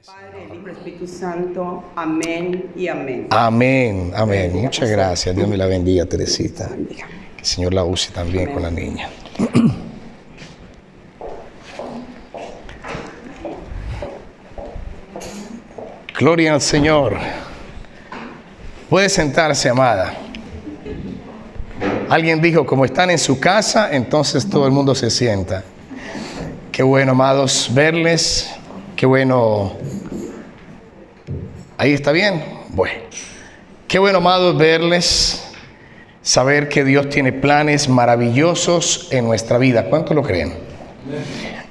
Padre, el Hijo, Espíritu Santo. Amén y amén. Amén, amén. Muchas gracias. Dios me la bendiga, Teresita. Que el Señor la use también Amén. con la niña. Gloria al Señor. Puede sentarse, amada. Alguien dijo, como están en su casa, entonces todo el mundo se sienta. Qué bueno, amados, verles. Qué bueno. ¿Ahí está bien? Bueno. Qué bueno, amados, verles. Saber que Dios tiene planes maravillosos en nuestra vida. ¿Cuántos lo creen?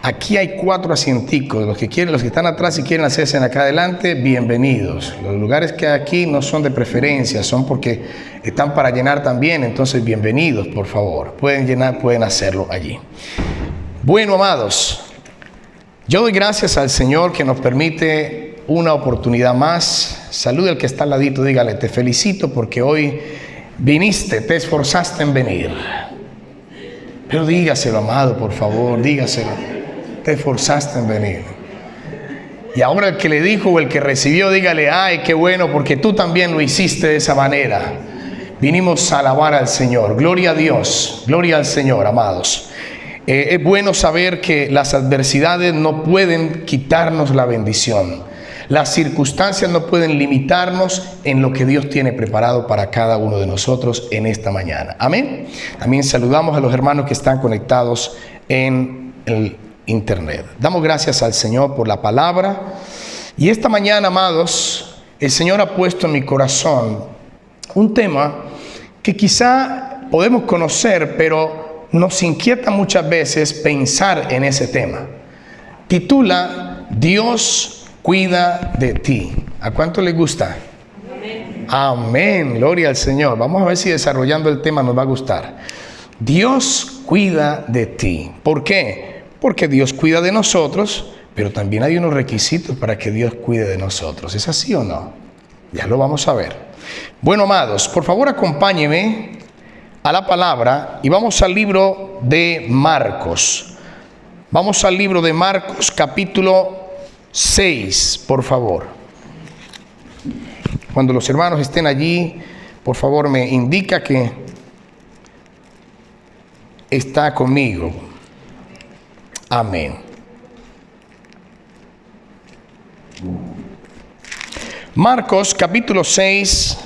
Aquí hay 4 asienticos. Los que quieren, los que están atrás y quieren hacerse acá adelante, bienvenidos. Los lugares que hay aquí no son de preferencia, son porque están para llenar también. Entonces, bienvenidos, por favor. Pueden llenar, pueden hacerlo allí. Bueno, amados, yo doy gracias al Señor que nos permite una oportunidad más. Salude al que está al ladito, dígale, te felicito porque hoy viniste, te esforzaste en venir. Pero dígaselo, amado, por favor, dígaselo. Te esforzaste en venir. Y ahora el que le dijo o el que recibió, dígale, ay, qué bueno, porque tú también lo hiciste de esa manera. Vinimos a alabar al Señor. Gloria a Dios, gloria al Señor, amados. Es bueno saber que las adversidades no pueden quitarnos la bendición. Las circunstancias no pueden limitarnos en lo que Dios tiene preparado para cada uno de nosotros en esta mañana. Amén. También saludamos a los hermanos que están conectados en el internet. Damos gracias al Señor por la palabra. Y esta mañana, amados, el Señor ha puesto en mi corazón un tema que quizá podemos conocer, pero nos inquieta muchas veces pensar en ese tema. Titula, Dios cuida de ti. ¿A cuánto le gusta? Amén. Amén, gloria al Señor. Vamos a ver si desarrollando el tema nos va a gustar. Dios cuida de ti. ¿Por qué? Porque Dios cuida de nosotros, pero también hay unos requisitos para que Dios cuide de nosotros. ¿Es así o no? Ya lo vamos a ver. Bueno, amados, por favor acompáñenme a la palabra y vamos al libro de Marcos. Vamos al libro de Marcos, capítulo 6, por favor. Cuando los hermanos estén allí, por favor me indica que está conmigo. Amén. Marcos capítulo 6,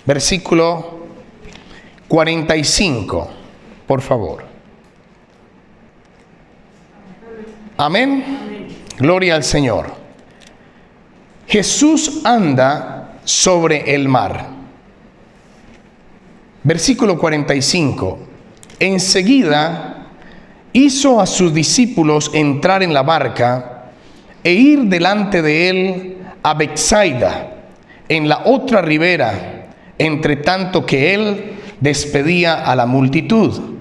versículo 45, por favor. Amén. Gloria al Señor. Jesús anda sobre el mar. Versículo 45. Enseguida hizo a sus discípulos entrar en la barca e ir delante de él a Betsaida, en la otra ribera, entre tanto que él despedía a la multitud.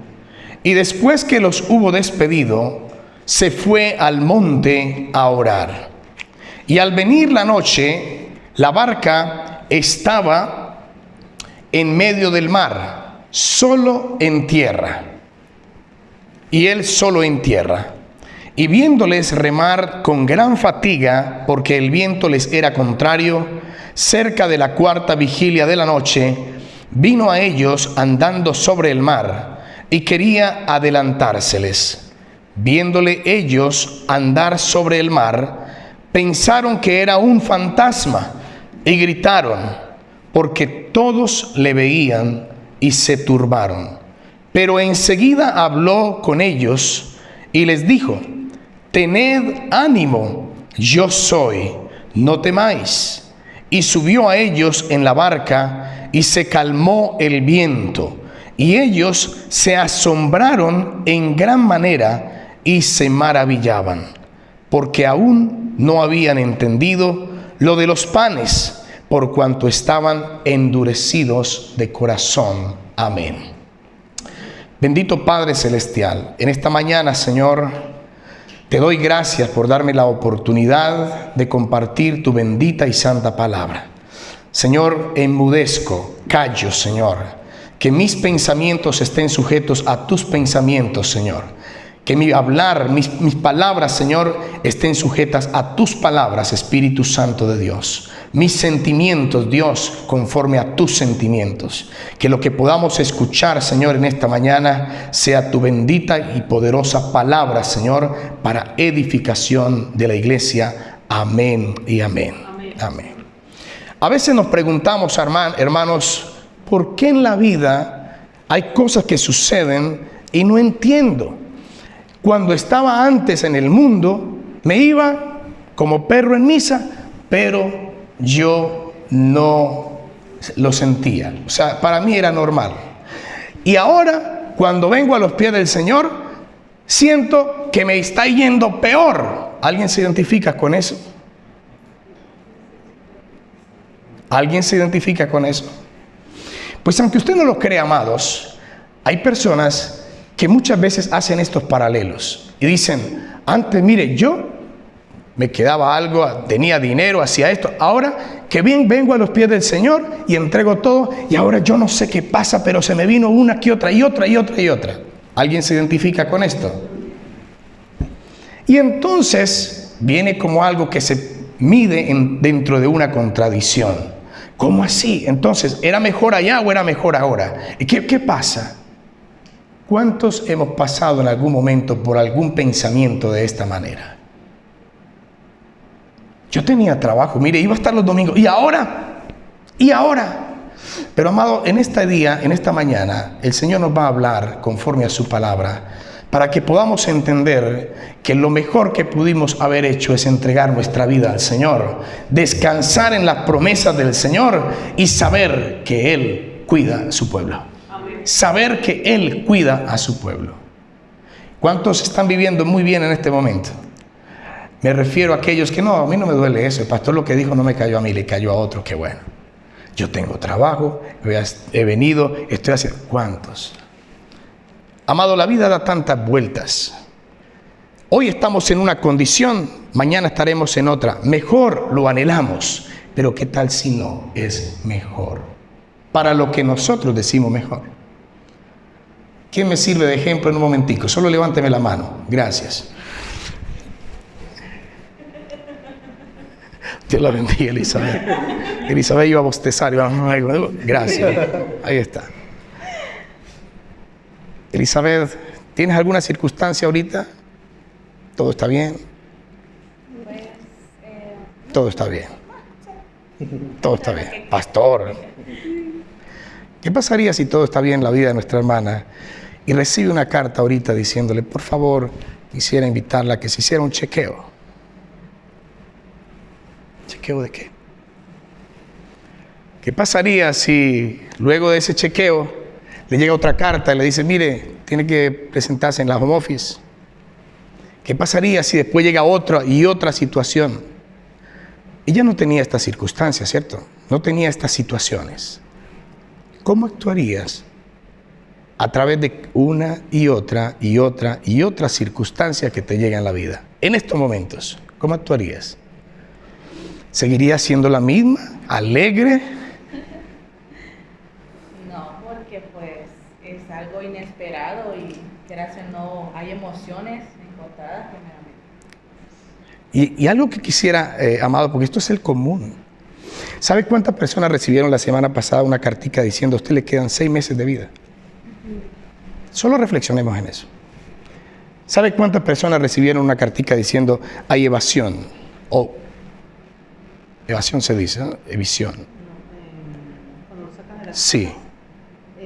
Y después que los hubo despedido, se fue al monte a orar. Y al venir la noche, la barca estaba en medio del mar, solo en tierra. Y él solo en tierra. Y viéndoles remar con gran fatiga, porque el viento les era contrario, cerca de la 4ª vigilia de la noche, vino a ellos andando sobre el mar, y quería adelantárseles. Viéndole ellos andar sobre el mar, pensaron que era un fantasma, y gritaron, porque todos le veían y se turbaron. Pero enseguida habló con ellos y les dijo, tened ánimo, yo soy, no temáis. Y subió a ellos en la barca y se calmó el viento. Y ellos se asombraron en gran manera y se maravillaban, porque aún no habían entendido lo de los panes, por cuanto estaban endurecidos de corazón. Amén. Bendito Padre Celestial, en esta mañana, Señor, te doy gracias por darme la oportunidad de compartir tu bendita y santa palabra. Señor, enmudezco, callo, Señor, que mis pensamientos estén sujetos a tus pensamientos, Señor. Que mi hablar, mis palabras, Señor, estén sujetas a tus palabras, Espíritu Santo de Dios. Mis sentimientos, Dios, conforme a tus sentimientos. Que lo que podamos escuchar, Señor, en esta mañana sea tu bendita y poderosa palabra, Señor, para edificación de la iglesia. Amén y amén. Amén. Amén. A veces nos preguntamos, hermanos, ¿por qué en la vida hay cosas que suceden y no entiendo? Cuando estaba antes en el mundo, me iba como perro en misa, pero yo no lo sentía. O sea, para mí era normal. Y ahora, cuando vengo a los pies del Señor, siento que me está yendo peor. ¿Alguien se identifica con eso? ¿Alguien se identifica con eso? Pues aunque usted no lo crea, amados, hay personas que muchas veces hacen estos paralelos y dicen, antes, mire, yo me quedaba algo, tenía dinero, hacía esto, ahora que bien vengo a los pies del Señor y entrego todo, y ahora yo no sé qué pasa, pero se me vino una que otra y otra y otra y otra. ¿Alguien se identifica con esto? Y entonces viene como algo que se mide dentro de una contradicción. ¿Cómo así? Entonces, ¿era mejor allá o era mejor ahora? ¿Qué pasa? ¿Cuántos hemos pasado en algún momento por algún pensamiento de esta manera? Yo tenía trabajo, mire, iba a estar los domingos, ¿y ahora? ¿Y ahora? Pero amado, en este día, en esta mañana, el Señor nos va a hablar conforme a su palabra, para que podamos entender que lo mejor que pudimos haber hecho es entregar nuestra vida al Señor, descansar en las promesas del Señor y saber que Él cuida a su pueblo. Saber que Él cuida a su pueblo. ¿Cuántos están viviendo muy bien en este momento? Me refiero a aquellos que no, a mí no me duele eso. El pastor lo que dijo no me cayó a mí, le cayó a otro. Qué bueno. Yo tengo trabajo, he venido, estoy haciendo. ¿Cuántos? Amado, la vida da tantas vueltas. Hoy estamos en una condición, mañana estaremos en otra. Mejor lo anhelamos, pero ¿qué tal si no es mejor? Para lo que nosotros decimos mejor. ¿Quién me sirve de ejemplo en un momentico? Solo levánteme la mano. Gracias. Dios la bendiga, Elizabeth. Elizabeth iba a bostezar. Gracias. Ahí está. Elizabeth, ¿tienes alguna circunstancia ahorita? ¿Todo está bien? Todo está bien. Todo está bien. Pastor, ¿qué pasaría si todo está bien en la vida de nuestra hermana y recibe una carta ahorita diciéndole, por favor, quisiera invitarla a que se hiciera un chequeo? ¿Chequeo de qué? ¿Qué pasaría si luego de ese chequeo le llega otra carta y le dice, mire, tiene que presentarse en la home office? ¿Qué pasaría si después llega otra y otra situación? Ella no tenía estas circunstancias, ¿cierto? No tenía estas situaciones. ¿Cómo actuarías a través de una y otra y otra y otra circunstancia que te llega en la vida? En estos momentos, ¿cómo actuarías? ¿Seguirías siendo la misma? ¿Alegre? No, porque pues es algo inesperado y no hay emociones encontradas primeramente. Y algo que quisiera, amado, porque esto es el común. ¿Sabe cuántas personas recibieron la semana pasada una cartica diciendo a usted le quedan 6 meses de vida? Solo reflexionemos en eso. ¿Sabe cuántas personas recibieron una cartica diciendo hay evasión? O evasión se dice, ¿no? Evisión. Sí.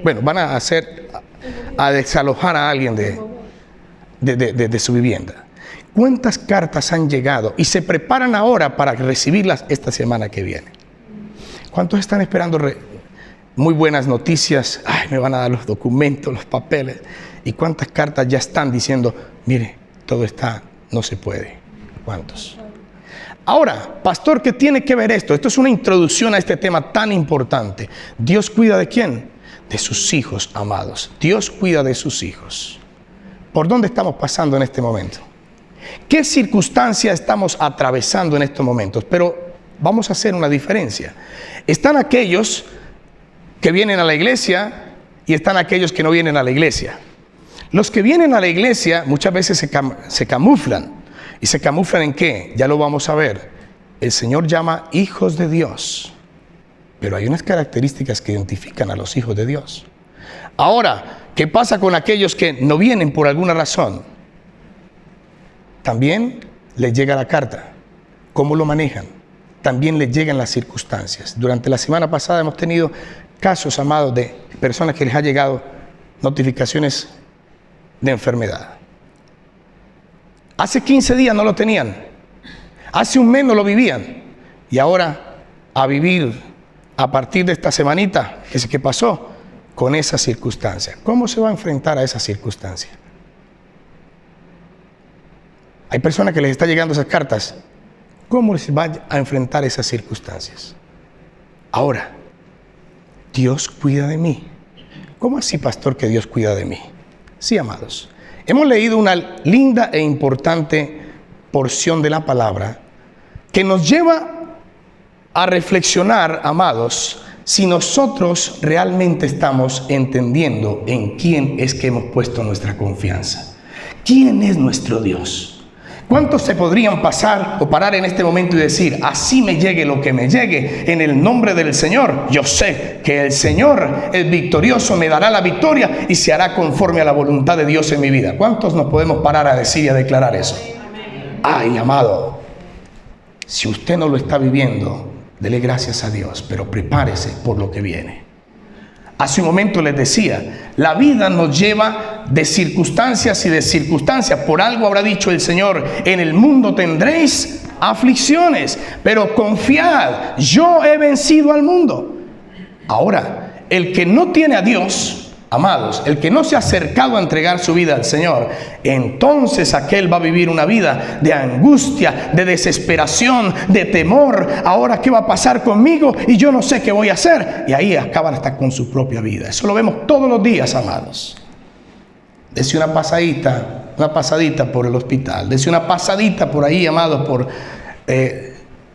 Bueno, van a hacer, a desalojar a alguien de su vivienda. ¿Cuántas cartas han llegado y se preparan ahora para recibirlas esta semana que viene? ¿Cuántos están esperando muy buenas noticias? Ay, me van a dar los documentos, los papeles. ¿Y cuántas cartas ya están diciendo, mire, todo está, no se puede? ¿Cuántos? Ahora, pastor, ¿qué tiene que ver esto? Esto es una introducción a este tema tan importante. ¿Dios cuida de quién? De sus hijos, amados. Dios cuida de sus hijos. ¿Por dónde estamos pasando en este momento? ¿Qué circunstancia estamos atravesando en estos momentos? Pero vamos a hacer una diferencia. Están aquellos que vienen a la iglesia y están aquellos que no vienen a la iglesia. los que vienen a la iglesia muchas veces se camuflan. ¿Y se camuflan en qué? Ya lo vamos a ver. El Señor llama hijos de Dios, pero hay unas características que identifican a los hijos de Dios. Ahora, ¿qué pasa con aquellos que no vienen por alguna razón? También les llega la carta. ¿Cómo lo manejan? También les llegan las circunstancias. Durante la semana pasada hemos tenido casos, amados, de personas que les ha llegado notificaciones de enfermedad. Hace 15 días no lo tenían. Hace un mes no lo vivían. Y ahora a vivir a partir de esta semanita que pasó con esa circunstancia. ¿Cómo se va a enfrentar a esa circunstancia? Hay personas que les está llegando esas cartas. ¿Cómo se va a enfrentar esas circunstancias? Ahora, Dios cuida de mí. ¿Cómo así, pastor, que Dios cuida de mí? Sí, amados. Hemos leído una linda e importante porción de la palabra que nos lleva a reflexionar, amados, si nosotros realmente estamos entendiendo en quién es que hemos puesto nuestra confianza. ¿Quién es nuestro Dios? ¿Cuántos se podrían pasar o parar en este momento y decir, así me llegue lo que me llegue, en el nombre del Señor? Yo sé que el Señor, el victorioso, me dará la victoria y se hará conforme a la voluntad de Dios en mi vida. ¿Cuántos nos podemos parar a decir y a declarar eso? Ay, amado, si usted no lo está viviendo, dele gracias a Dios, pero prepárese por lo que viene. Hace un momento les decía, la vida nos lleva de circunstancias y de circunstancias. Por algo habrá dicho el Señor, en el mundo tendréis aflicciones, pero confiad, yo he vencido al mundo. Ahora, el que no tiene a Dios, amados, el que no se ha acercado a entregar su vida al Señor, entonces aquel va a vivir una vida de angustia, de desesperación, de temor. Ahora, ¿qué va a pasar conmigo? Y yo no sé qué voy a hacer. Y ahí acaban hasta con su propia vida. Eso lo vemos todos los días, amados. Dese una pasadita por el hospital. Dese una pasadita por ahí, amados, por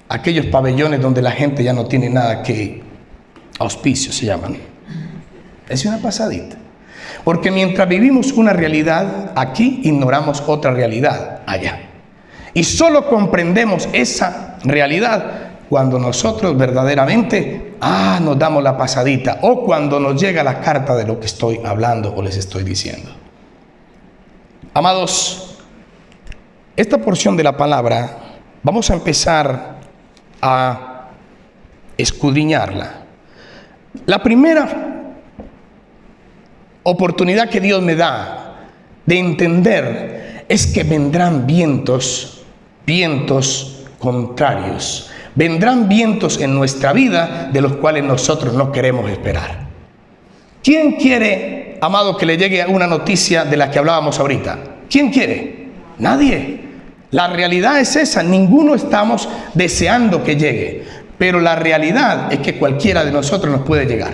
aquellos pabellones donde la gente ya no tiene nada que... auspicios se llaman. Es una pasadita. Porque mientras vivimos una realidad aquí, ignoramos otra realidad allá. Y solo comprendemos esa realidad cuando nosotros verdaderamente nos damos la pasadita, o cuando nos llega la carta de lo que estoy hablando o les estoy diciendo. Amados, esta porción de la palabra vamos a empezar a escudriñarla. La primera oportunidad que Dios me da de entender es que vendrán vientos contrarios. Vendrán vientos en nuestra vida de los cuales nosotros no queremos esperar. ¿Quién quiere, amado, que le llegue una noticia de la que hablábamos ahorita? ¿Quién quiere? Nadie. La realidad es esa. Ninguno estamos deseando que llegue. Pero la realidad es que cualquiera de nosotros nos puede llegar.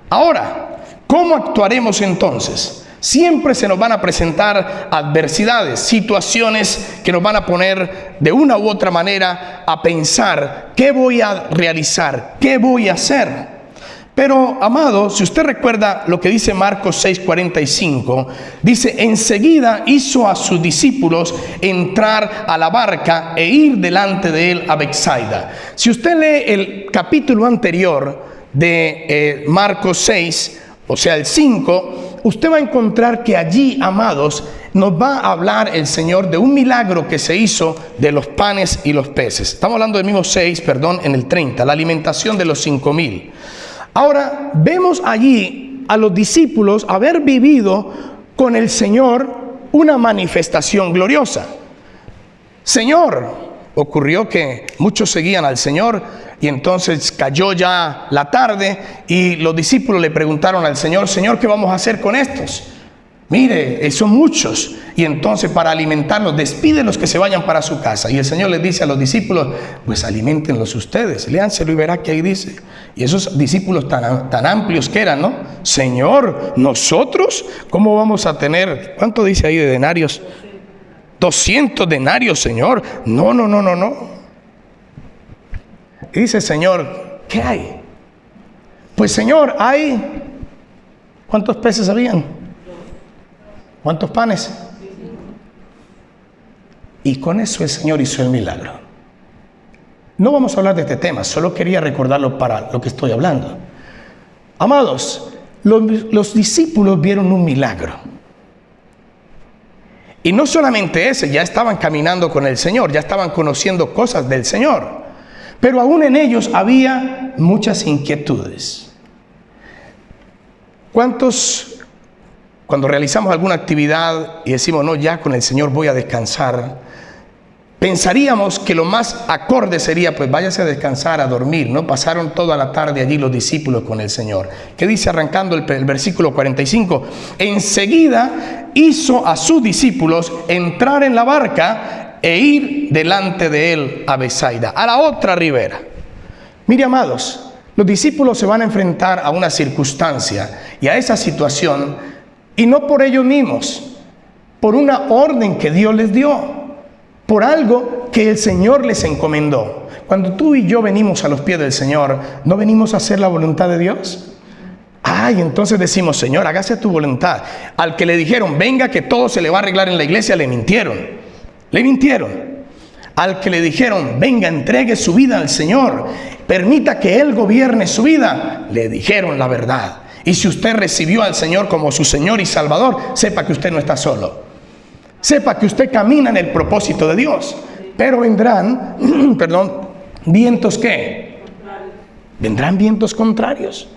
Ahora, ¿cómo actuaremos entonces? Siempre se nos van a presentar adversidades, situaciones que nos van a poner de una u otra manera a pensar, ¿qué voy a realizar? ¿Qué voy a hacer? Pero, amado, si usted recuerda lo que dice Marcos 6:45, dice, enseguida hizo a sus discípulos entrar a la barca e ir delante de él a Betsaida. Si usted lee el capítulo anterior de Marcos 6, o sea, el 5, usted va a encontrar que allí, amados, nos va a hablar el Señor de un milagro que se hizo de los panes y los peces. Estamos hablando del mismo 6, en el 30, la alimentación de los 5,000. Ahora, vemos allí a los discípulos haber vivido con el Señor una manifestación gloriosa. Señor, ocurrió que muchos seguían al Señor y entonces cayó ya la tarde y los discípulos le preguntaron al Señor, Señor, ¿qué vamos a hacer con estos? Mire, son muchos. Y entonces para alimentarlos, despídelos que se vayan para su casa. Y el Señor les dice a los discípulos, pues aliméntenlos ustedes. Léanselo y verá que ahí dice. Y esos discípulos tan amplios que eran, ¿no? Señor, ¿nosotros cómo vamos a tener? ¿Cuánto dice ahí de denarios? 200 denarios, Señor. No. Y dice, Señor, ¿qué hay? Pues, Señor, hay... ¿Cuántos peces habían? ¿Cuántos panes? Y con eso el Señor hizo el milagro. No vamos a hablar de este tema, solo quería recordarlo para lo que estoy hablando. Amados, los discípulos vieron un milagro. Y no solamente ese, ya estaban caminando con el Señor, ya estaban conociendo cosas del Señor. Pero aún en ellos había muchas inquietudes. ¿Cuántos, cuando realizamos alguna actividad y decimos, no, ya con el Señor voy a descansar, pensaríamos que lo más acorde sería, pues váyase a descansar, a dormir, ¿no? Pasaron toda la tarde allí los discípulos con el Señor. ¿Qué dice arrancando el versículo 45? Enseguida hizo a sus discípulos entrar en la barca e ir delante de él a Betsaida, a la otra ribera. Mire, amados, los discípulos se van a enfrentar a una circunstancia y a esa situación, y no por ellos mismos, por una orden que Dios les dio, por algo que el Señor les encomendó. Cuando tú y yo venimos a los pies del Señor, ¿no venimos a hacer la voluntad de Dios? Y entonces decimos, Señor, hágase tu voluntad. Al que le dijeron, venga que todo se le va a arreglar en la iglesia, le mintieron. Le mintieron. Al que le dijeron, venga, entregue su vida al Señor, permita que Él gobierne su vida, le dijeron la verdad. Y si usted recibió al Señor como su Señor y Salvador, sepa que usted no está solo. Sepa que usted camina en el propósito de Dios. Pero vendrán, vientos ¿qué? Vendrán vientos contrarios.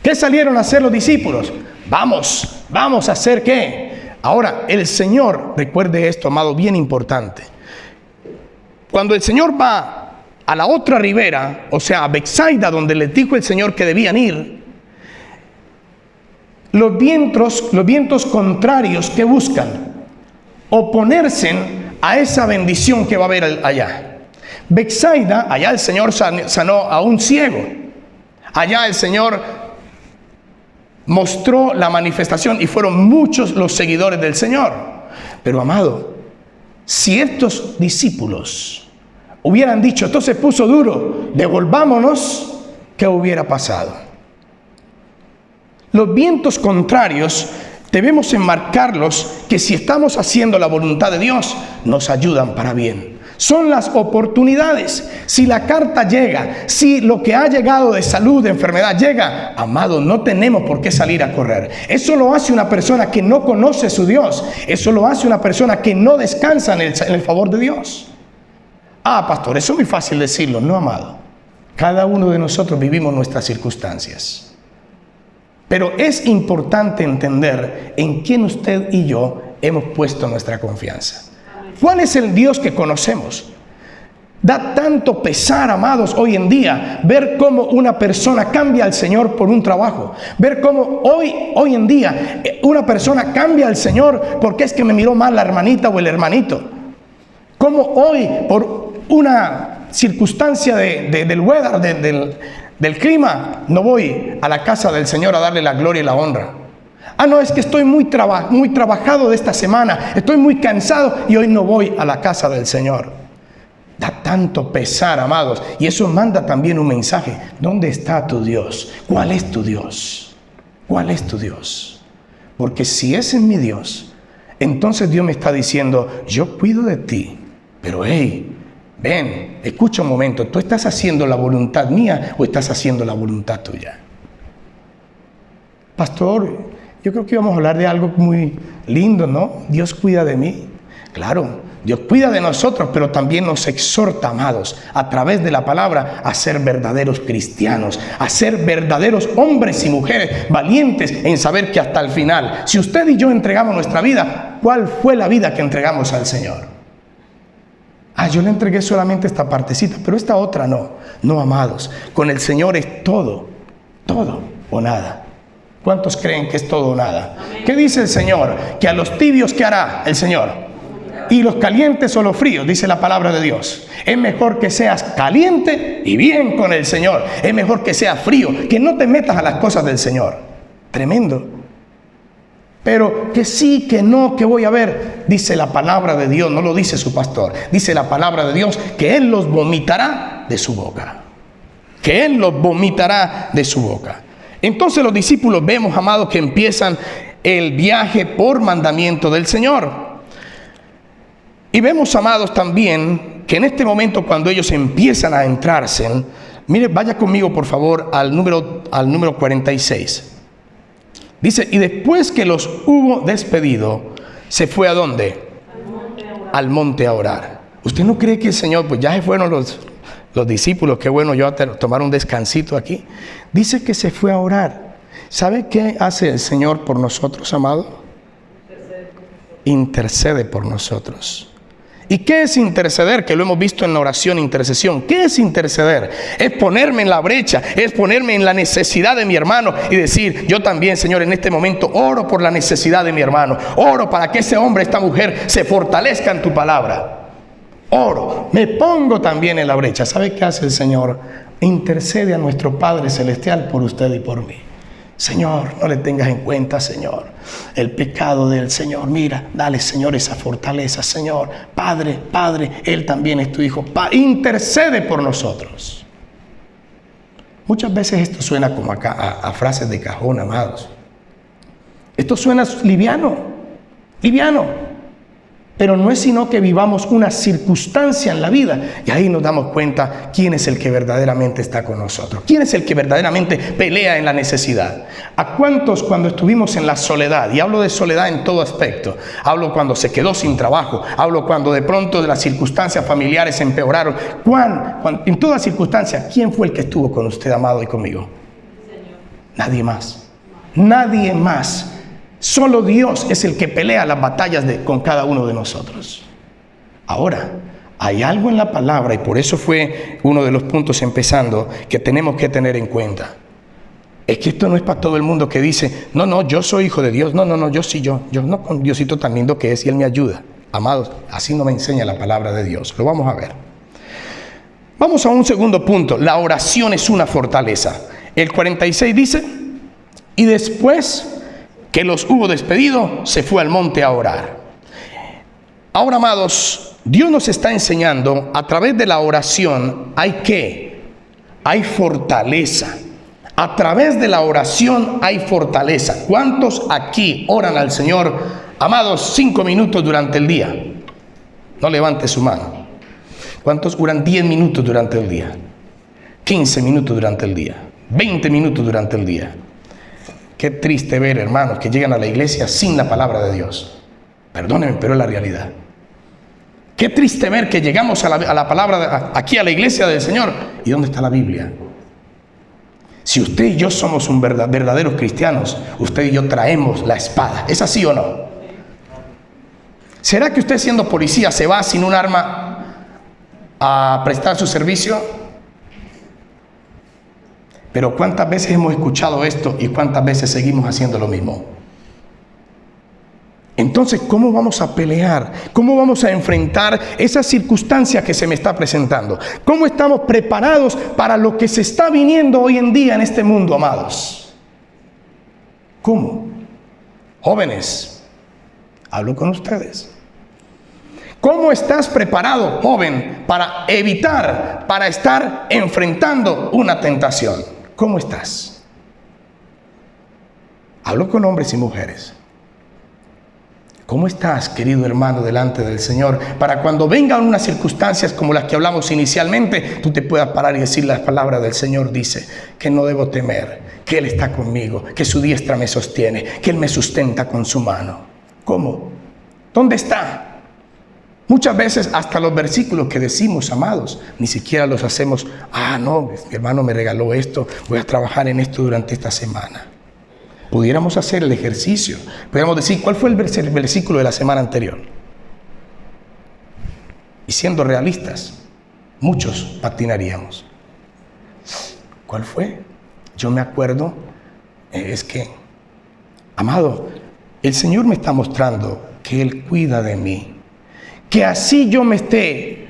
¿Qué salieron a hacer los discípulos? Vamos a hacer ¿qué? Ahora, el Señor, recuerde esto, amado, bien importante. Cuando el Señor va a la otra ribera, o sea, a Betsaida, donde les dijo el Señor que debían ir, los vientos contrarios que buscan oponerse a esa bendición que va a haber allá. Betsaida, allá el Señor sanó a un ciego. Allá el Señor mostró la manifestación y fueron muchos los seguidores del Señor. Pero amado, si estos discípulos hubieran dicho, esto se puso duro, devolvámonos, ¿qué hubiera pasado? Los vientos contrarios debemos enmarcarlos, que si estamos haciendo la voluntad de Dios, nos ayudan para bien. Son las oportunidades. Si la carta llega, si lo que ha llegado de salud, de enfermedad llega, amado, no tenemos por qué salir a correr. Eso lo hace una persona que no conoce su Dios. Eso lo hace una persona que no descansa en el favor de Dios. Pastor, eso es muy fácil decirlo. No, amado. Cada uno de nosotros vivimos nuestras circunstancias. Pero es importante entender en quién usted y yo hemos puesto nuestra confianza. ¿Cuál es el Dios que conocemos? Da tanto pesar, amados, hoy en día, ver cómo una persona cambia al Señor por un trabajo. Ver cómo hoy en día una persona cambia al Señor porque es que me miró mal la hermanita o el hermanito. Cómo hoy, por una circunstancia del weather, del clima, no voy a la casa del Señor a darle la gloria y la honra. No, es que estoy muy trabajado de esta semana, estoy muy cansado y hoy no voy a la casa del Señor. Da tanto pesar, amados, y eso manda también un mensaje. ¿Dónde está tu Dios? ¿Cuál es tu Dios? ¿Cuál es tu Dios? Porque si ese es mi Dios, entonces Dios me está diciendo, yo cuido de ti, pero hey, ven, escucha un momento, ¿tú estás haciendo la voluntad mía o estás haciendo la voluntad tuya? Pastor, yo creo que íbamos a hablar de algo muy lindo, ¿no? Dios cuida de mí. Claro, Dios cuida de nosotros, pero también nos exhorta, amados, a través de la palabra, a ser verdaderos cristianos, a ser verdaderos hombres y mujeres valientes en saber que hasta el final, si usted y yo entregamos nuestra vida, ¿cuál fue la vida que entregamos al Señor? Yo le entregué solamente esta partecita, pero esta otra no. No, amados, con el Señor es todo o nada. ¿Cuántos creen que es todo o nada? Amén. ¿Qué dice el Señor? Que a los tibios, ¿qué hará el Señor? Y los calientes o los fríos, dice la palabra de Dios. Es mejor que seas caliente y bien con el Señor. Es mejor que seas frío, que no te metas a las cosas del Señor. Tremendo. Pero que sí, que no, que voy a ver, dice la palabra de Dios, no lo dice su pastor. Dice la palabra de Dios que Él los vomitará de su boca. Que Él los vomitará de su boca. Entonces los discípulos vemos, amados, que empiezan el viaje por mandamiento del Señor. Y vemos, amados, también que en este momento, cuando ellos empiezan a entrarse, mire, vaya conmigo por favor al número 46. Dice, y después que los hubo despedido, se fue ¿a dónde? Al monte a orar. ¿Usted no cree que el Señor, pues ya se fueron los discípulos, qué bueno yo a tomar un descansito aquí? Dice que se fue a orar. ¿Sabe qué hace el Señor por nosotros, amado? Intercede por nosotros. ¿Y qué es interceder? Que lo hemos visto en la oración, intercesión. ¿Qué es interceder? Es ponerme en la brecha, es ponerme en la necesidad de mi hermano y decir, yo también, Señor, en este momento oro por la necesidad de mi hermano. Oro para que ese hombre, esta mujer se fortalezca en tu palabra. Oro, me pongo también en la brecha. ¿Sabe qué hace el Señor? Intercede a nuestro Padre Celestial por usted y por mí. Señor, no le tengas en cuenta, Señor, el pecado del Señor. Mira, dale, Señor, esa fortaleza, Señor. Padre, Él también es tu Hijo. Intercede por nosotros. Muchas veces esto suena como acá a frases de cajón, amados. Esto suena liviano. Pero no es sino que vivamos una circunstancia en la vida y ahí nos damos cuenta quién es el que verdaderamente está con nosotros, quién es el que verdaderamente pelea en la necesidad. ¿A cuántos cuando estuvimos en la soledad? Y hablo de soledad en todo aspecto. Hablo cuando se quedó sin trabajo, hablo cuando de pronto de las circunstancias familiares empeoraron. En toda circunstancia, ¿quién fue el que estuvo con usted, amado, y conmigo? Señor. Nadie más. Solo Dios es el que pelea las batallas con cada uno de nosotros. Ahora, hay algo en la palabra, y por eso fue uno de los puntos empezando, que tenemos que tener en cuenta. Es que esto no es para todo el mundo que dice, no, yo soy hijo de Dios, no, yo no con Diosito tan lindo que es y Él me ayuda. Amados, así no me enseña la palabra de Dios. Lo vamos a ver. Vamos a un segundo punto. La oración es una fortaleza. El 46 dice, y después que los hubo despedido, se fue al monte a orar. Ahora, amados, Dios nos está enseñando a través de la oración, hay fortaleza. A través de la oración hay fortaleza. ¿Cuántos aquí oran al Señor, amados, 5 minutos durante el día? No levante su mano. ¿Cuántos oran 10 minutos durante el día? 15 minutos durante el día. 20 minutos durante el día. Qué triste ver, hermanos, que llegan a la iglesia sin la palabra de Dios. Perdónenme, pero es la realidad. Qué triste ver que llegamos a la palabra, aquí a la iglesia del Señor. ¿Y dónde está la Biblia? Si usted y yo somos verdaderos cristianos, usted y yo traemos la espada. ¿Es así o no? ¿Será que usted, siendo policía, se va sin un arma a prestar su servicio? Pero ¿cuántas veces hemos escuchado esto y cuántas veces seguimos haciendo lo mismo? Entonces, ¿cómo vamos a pelear? ¿Cómo vamos a enfrentar esa circunstancia que se me está presentando? ¿Cómo estamos preparados para lo que se está viniendo hoy en día en este mundo, amados? ¿Cómo? Jóvenes, hablo con ustedes. ¿Cómo estás preparado, joven, para estar enfrentando una tentación? ¿Cómo estás? Hablo con hombres y mujeres. ¿Cómo estás, querido hermano, delante del Señor? Para cuando vengan unas circunstancias como las que hablamos inicialmente, tú te puedas parar y decir las palabras del Señor. Dice que no debo temer, que Él está conmigo, que su diestra me sostiene, que Él me sustenta con su mano. ¿Cómo? ¿Dónde está? Muchas veces hasta los versículos que decimos, amados, ni siquiera los hacemos. No, mi hermano me regaló esto, voy a trabajar en esto durante esta semana. Pudiéramos hacer el ejercicio, pudiéramos decir, ¿cuál fue el versículo de la semana anterior? Y siendo realistas, muchos patinaríamos. ¿Cuál fue? Yo me acuerdo, es que, amado, el Señor me está mostrando que Él cuida de mí. Que así yo me esté,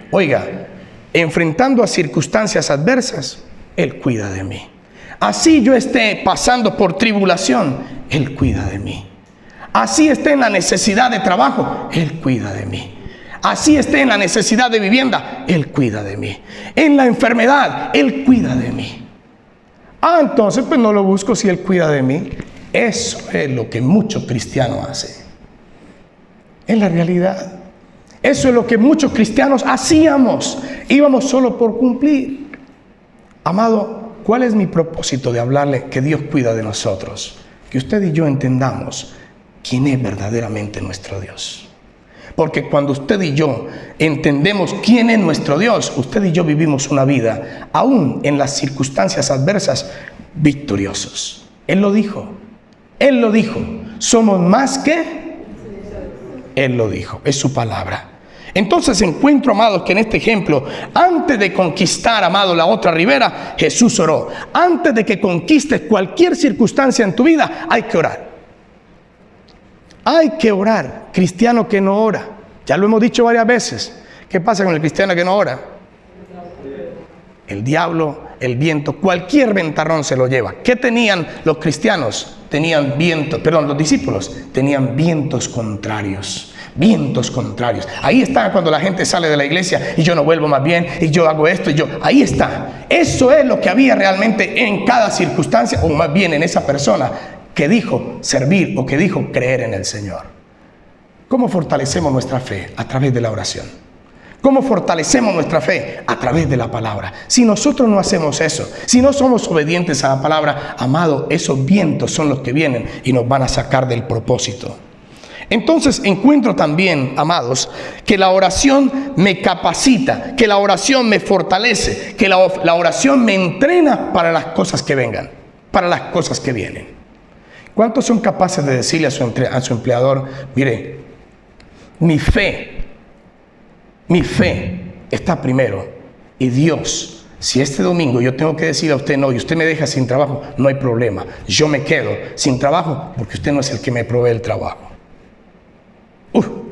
enfrentando a circunstancias adversas, Él cuida de mí. Así yo esté pasando por tribulación, Él cuida de mí. Así esté en la necesidad de trabajo, Él cuida de mí. Así esté en la necesidad de vivienda, Él cuida de mí. En la enfermedad, Él cuida de mí. Entonces pues no lo busco si Él cuida de mí. Eso es lo que muchos cristianos hacen. Es la realidad. Eso es lo que muchos cristianos hacíamos. Íbamos solo por cumplir. Amado, ¿cuál es mi propósito de hablarle que Dios cuida de nosotros? Que usted y yo entendamos quién es verdaderamente nuestro Dios. Porque cuando usted y yo entendemos quién es nuestro Dios, usted y yo vivimos una vida, aún en las circunstancias adversas, victoriosos. Él lo dijo. Él lo dijo. Somos más que... Él lo dijo. Es su palabra. Entonces encuentro, amados, que en este ejemplo, antes de conquistar, amado, la otra ribera, Jesús oró. Antes de que conquistes cualquier circunstancia en tu vida, hay que orar. Hay que orar. Cristiano que no ora. Ya lo hemos dicho varias veces. ¿Qué pasa con el cristiano que no ora? El diablo, el viento, cualquier ventarrón se lo lleva. ¿Qué tenían los cristianos? Tenían vientos, perdón, los discípulos tenían vientos contrarios. Vientos contrarios. Ahí está cuando la gente sale de la iglesia y yo no vuelvo más bien y yo hago esto y yo. Ahí está. Eso es lo que había realmente en cada circunstancia, o más bien en esa persona que dijo servir o que dijo creer en el Señor. ¿Cómo fortalecemos nuestra fe? A través de la oración. ¿Cómo fortalecemos nuestra fe? A través de la palabra. Si nosotros no hacemos eso, si no somos obedientes a la palabra, amado, esos vientos son los que vienen y nos van a sacar del propósito. Entonces encuentro también, amados, que la oración me capacita, que la oración me fortalece, que la oración me entrena para las cosas que vengan, para las cosas que vienen. ¿Cuántos son capaces de decirle a su empleador, mire, mi fe está primero y Dios, si este domingo yo tengo que decirle a usted no y usted me deja sin trabajo, no hay problema, yo me quedo sin trabajo porque usted no es el que me provee el trabajo?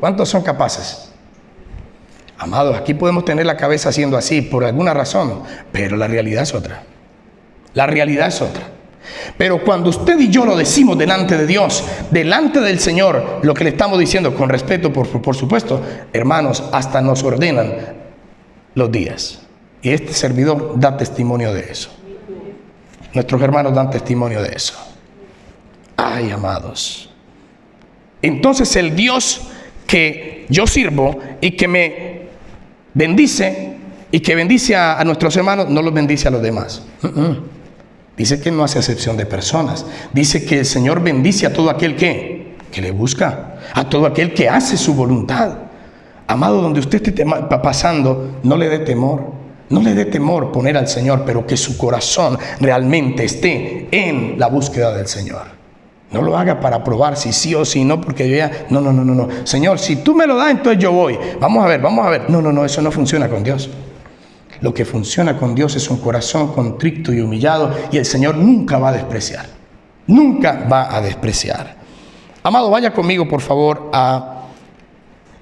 ¿Cuántos son capaces? Amados, aquí podemos tener la cabeza haciendo así por alguna razón, pero la realidad es otra. La realidad es otra. Pero cuando usted y yo lo decimos delante de Dios, delante del Señor, lo que le estamos diciendo con respeto, por supuesto, hermanos, hasta nos ordenan los días. Y este servidor da testimonio de eso. Nuestros hermanos dan testimonio de eso. Ay, amados. Entonces el Dios que yo sirvo y que me bendice y que bendice a nuestros hermanos, no los bendice a los demás. Dice que no hace excepción de personas. Dice que el Señor bendice a todo aquel que le busca, a todo aquel que hace su voluntad. Amado, donde usted esté pasando, no le dé temor. No le dé temor poner al Señor, pero que su corazón realmente esté en la búsqueda del Señor. No lo haga para probar si sí o si no, porque yo ya... No. Señor, si tú me lo das, entonces yo voy. Vamos a ver. No, eso no funciona con Dios. Lo que funciona con Dios es un corazón contrito y humillado, y el Señor nunca va a despreciar. Nunca va a despreciar. Amado, vaya conmigo, por favor, a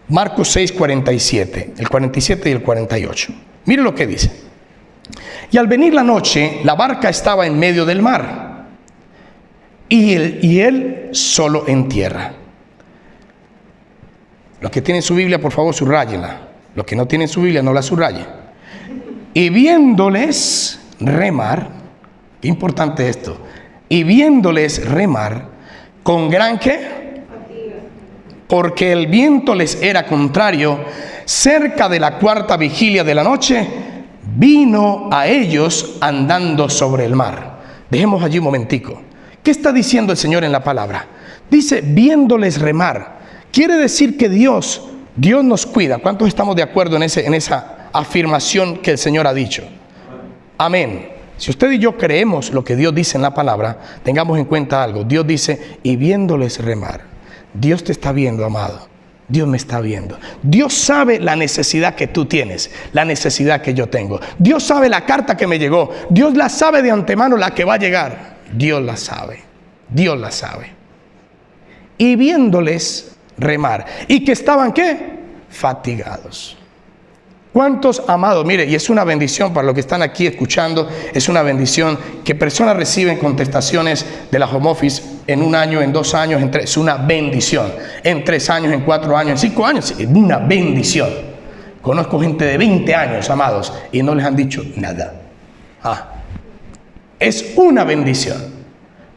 Marcos 6, 47. El 47 y el 48. Mire lo que dice. Y al venir la noche, la barca estaba en medio del mar, y él solo en tierra. Los que tienen su Biblia, por favor, subrayenla. Los que no tienen su Biblia, no la subrayen. Y viéndoles remar, qué importante esto, y viéndoles remar con gran ¿qué? Porque el viento les era contrario, cerca de la cuarta vigilia de la noche, vino a ellos andando sobre el mar. Dejemos allí un momentico. ¿Qué está diciendo el Señor en la palabra? Dice, viéndoles remar. Quiere decir que Dios nos cuida. ¿Cuántos estamos de acuerdo en esa afirmación que el Señor ha dicho? Amén. Si usted y yo creemos lo que Dios dice en la palabra, tengamos en cuenta algo. Dios dice, y viéndoles remar. Dios te está viendo, amado. Dios me está viendo. Dios sabe la necesidad que tú tienes, la necesidad que yo tengo. Dios sabe la carta que me llegó. Dios la sabe de antemano, la que va a llegar. Dios la sabe. Dios la sabe. Y viéndoles remar. ¿Y que estaban qué? Fatigados. ¿Cuántos, amados? Mire, y es una bendición para los que están aquí escuchando, es una bendición que personas reciben contestaciones de la home office en 1 año, en 2 años, en 3, es una bendición. En 3 años, en 4 años, en 5 años, es una bendición. Conozco gente de 20 años, amados, y no les han dicho nada. Es una bendición.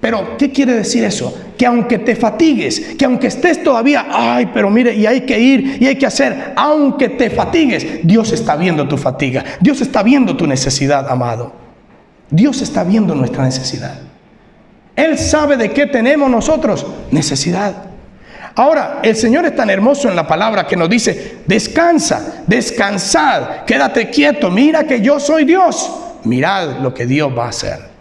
Pero, ¿qué quiere decir eso? Que aunque te fatigues, que aunque estés todavía, ay, pero mire, y hay que ir, y hay que hacer, aunque te fatigues, Dios está viendo tu fatiga. Dios está viendo tu necesidad, amado. Dios está viendo nuestra necesidad. Él sabe de qué tenemos nosotros necesidad. Ahora, el Señor es tan hermoso en la palabra que nos dice, descansa, descansad, quédate quieto, mira que yo soy Dios. Mirad lo que Dios va a hacer.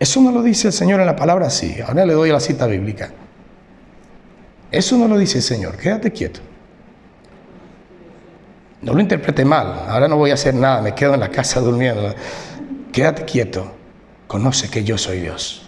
Eso no lo dice el Señor en la palabra, sí. Ahora le doy la cita bíblica. Eso no lo dice el Señor. Quédate quieto. No lo interprete mal. Ahora no voy a hacer nada. Me quedo en la casa durmiendo. Quédate quieto. Conoce que yo soy Dios.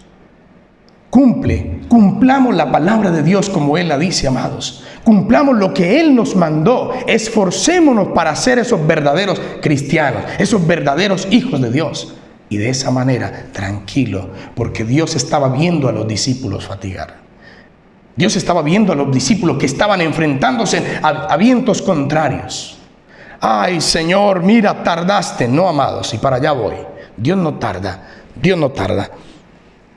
Cumplamos la palabra de Dios como Él la dice, amados. Cumplamos lo que Él nos mandó. Esforcémonos para ser esos verdaderos cristianos, esos verdaderos hijos de Dios. Y de esa manera, tranquilo, porque Dios estaba viendo a los discípulos fatigar. Dios estaba viendo a los discípulos que estaban enfrentándose a vientos contrarios. Ay, Señor, mira, tardaste. No, amados, y para allá voy. Dios no tarda, Dios no tarda.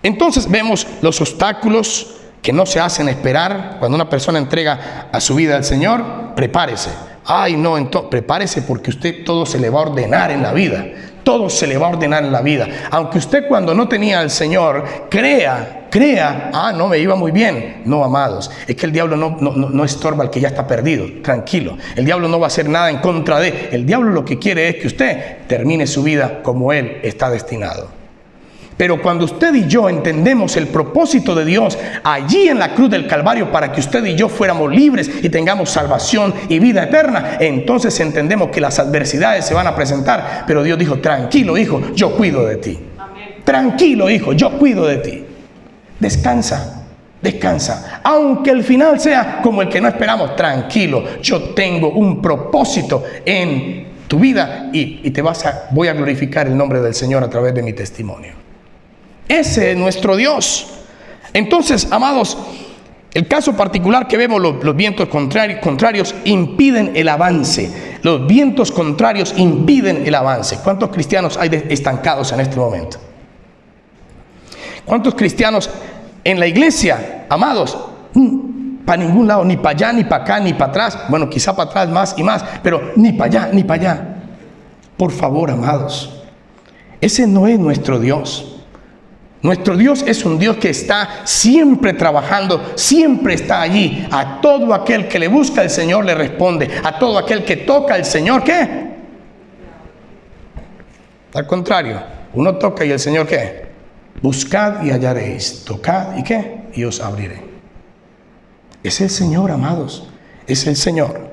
Entonces vemos los obstáculos que no se hacen esperar. Cuando una persona entrega a su vida al Señor, prepárese. Ay, no, entonces prepárese, porque usted todo se le va a ordenar en la vida. Todo se le va a ordenar en la vida. Aunque usted, cuando no tenía al Señor, crea, no, me iba muy bien. No, amados, es que el diablo no estorba al que ya está perdido. Tranquilo, el diablo no va a hacer nada en contra de él. El diablo lo que quiere es que usted termine su vida como él está destinado. Pero cuando usted y yo entendemos el propósito de Dios allí en la cruz del Calvario para que usted y yo fuéramos libres y tengamos salvación y vida eterna, entonces entendemos que las adversidades se van a presentar, pero Dios dijo, tranquilo, hijo, yo cuido de ti. Amén. Tranquilo, hijo, yo cuido de ti. Descansa, descansa. Aunque el final sea como el que no esperamos, tranquilo, yo tengo un propósito en tu vida y voy a glorificar el nombre del Señor a través de mi testimonio. Ese es nuestro Dios. Entonces, amados, el caso particular que vemos, los vientos contrarios impiden el avance. Los vientos contrarios impiden el avance. ¿Cuántos cristianos hay estancados en este momento? ¿Cuántos cristianos en la iglesia, amados, para ningún lado, ni para allá, ni para acá, ni para atrás? Bueno, quizá para atrás más y más, pero ni para allá, ni para allá. Por favor, amados, ese no es nuestro Dios. Nuestro Dios es un Dios que está siempre trabajando, siempre está allí. A todo aquel que le busca, el Señor le responde. A todo aquel que toca al Señor, ¿qué? Al contrario, uno toca y el Señor, ¿qué? Buscad y hallaréis. Tocad y ¿qué? Y os abriré. Es el Señor, amados. Es el Señor.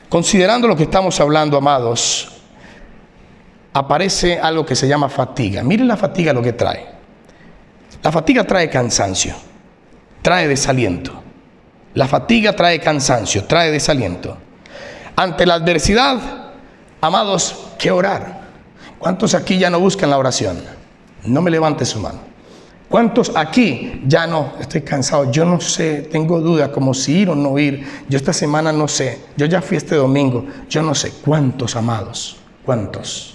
Considerando lo que estamos hablando, amados, aparece algo que se llama fatiga. Miren la fatiga lo que trae. La fatiga trae cansancio, trae desaliento. La fatiga trae cansancio, trae desaliento. Ante la adversidad, amados, ¿qué orar? ¿Cuántos aquí ya no buscan la oración? No me levante su mano. ¿Cuántos aquí ya no? Estoy cansado, yo no sé, tengo duda como si ir o no ir. Yo esta semana no sé, yo ya fui este domingo, yo no sé. ¿Cuántos, amados? ¿Cuántos?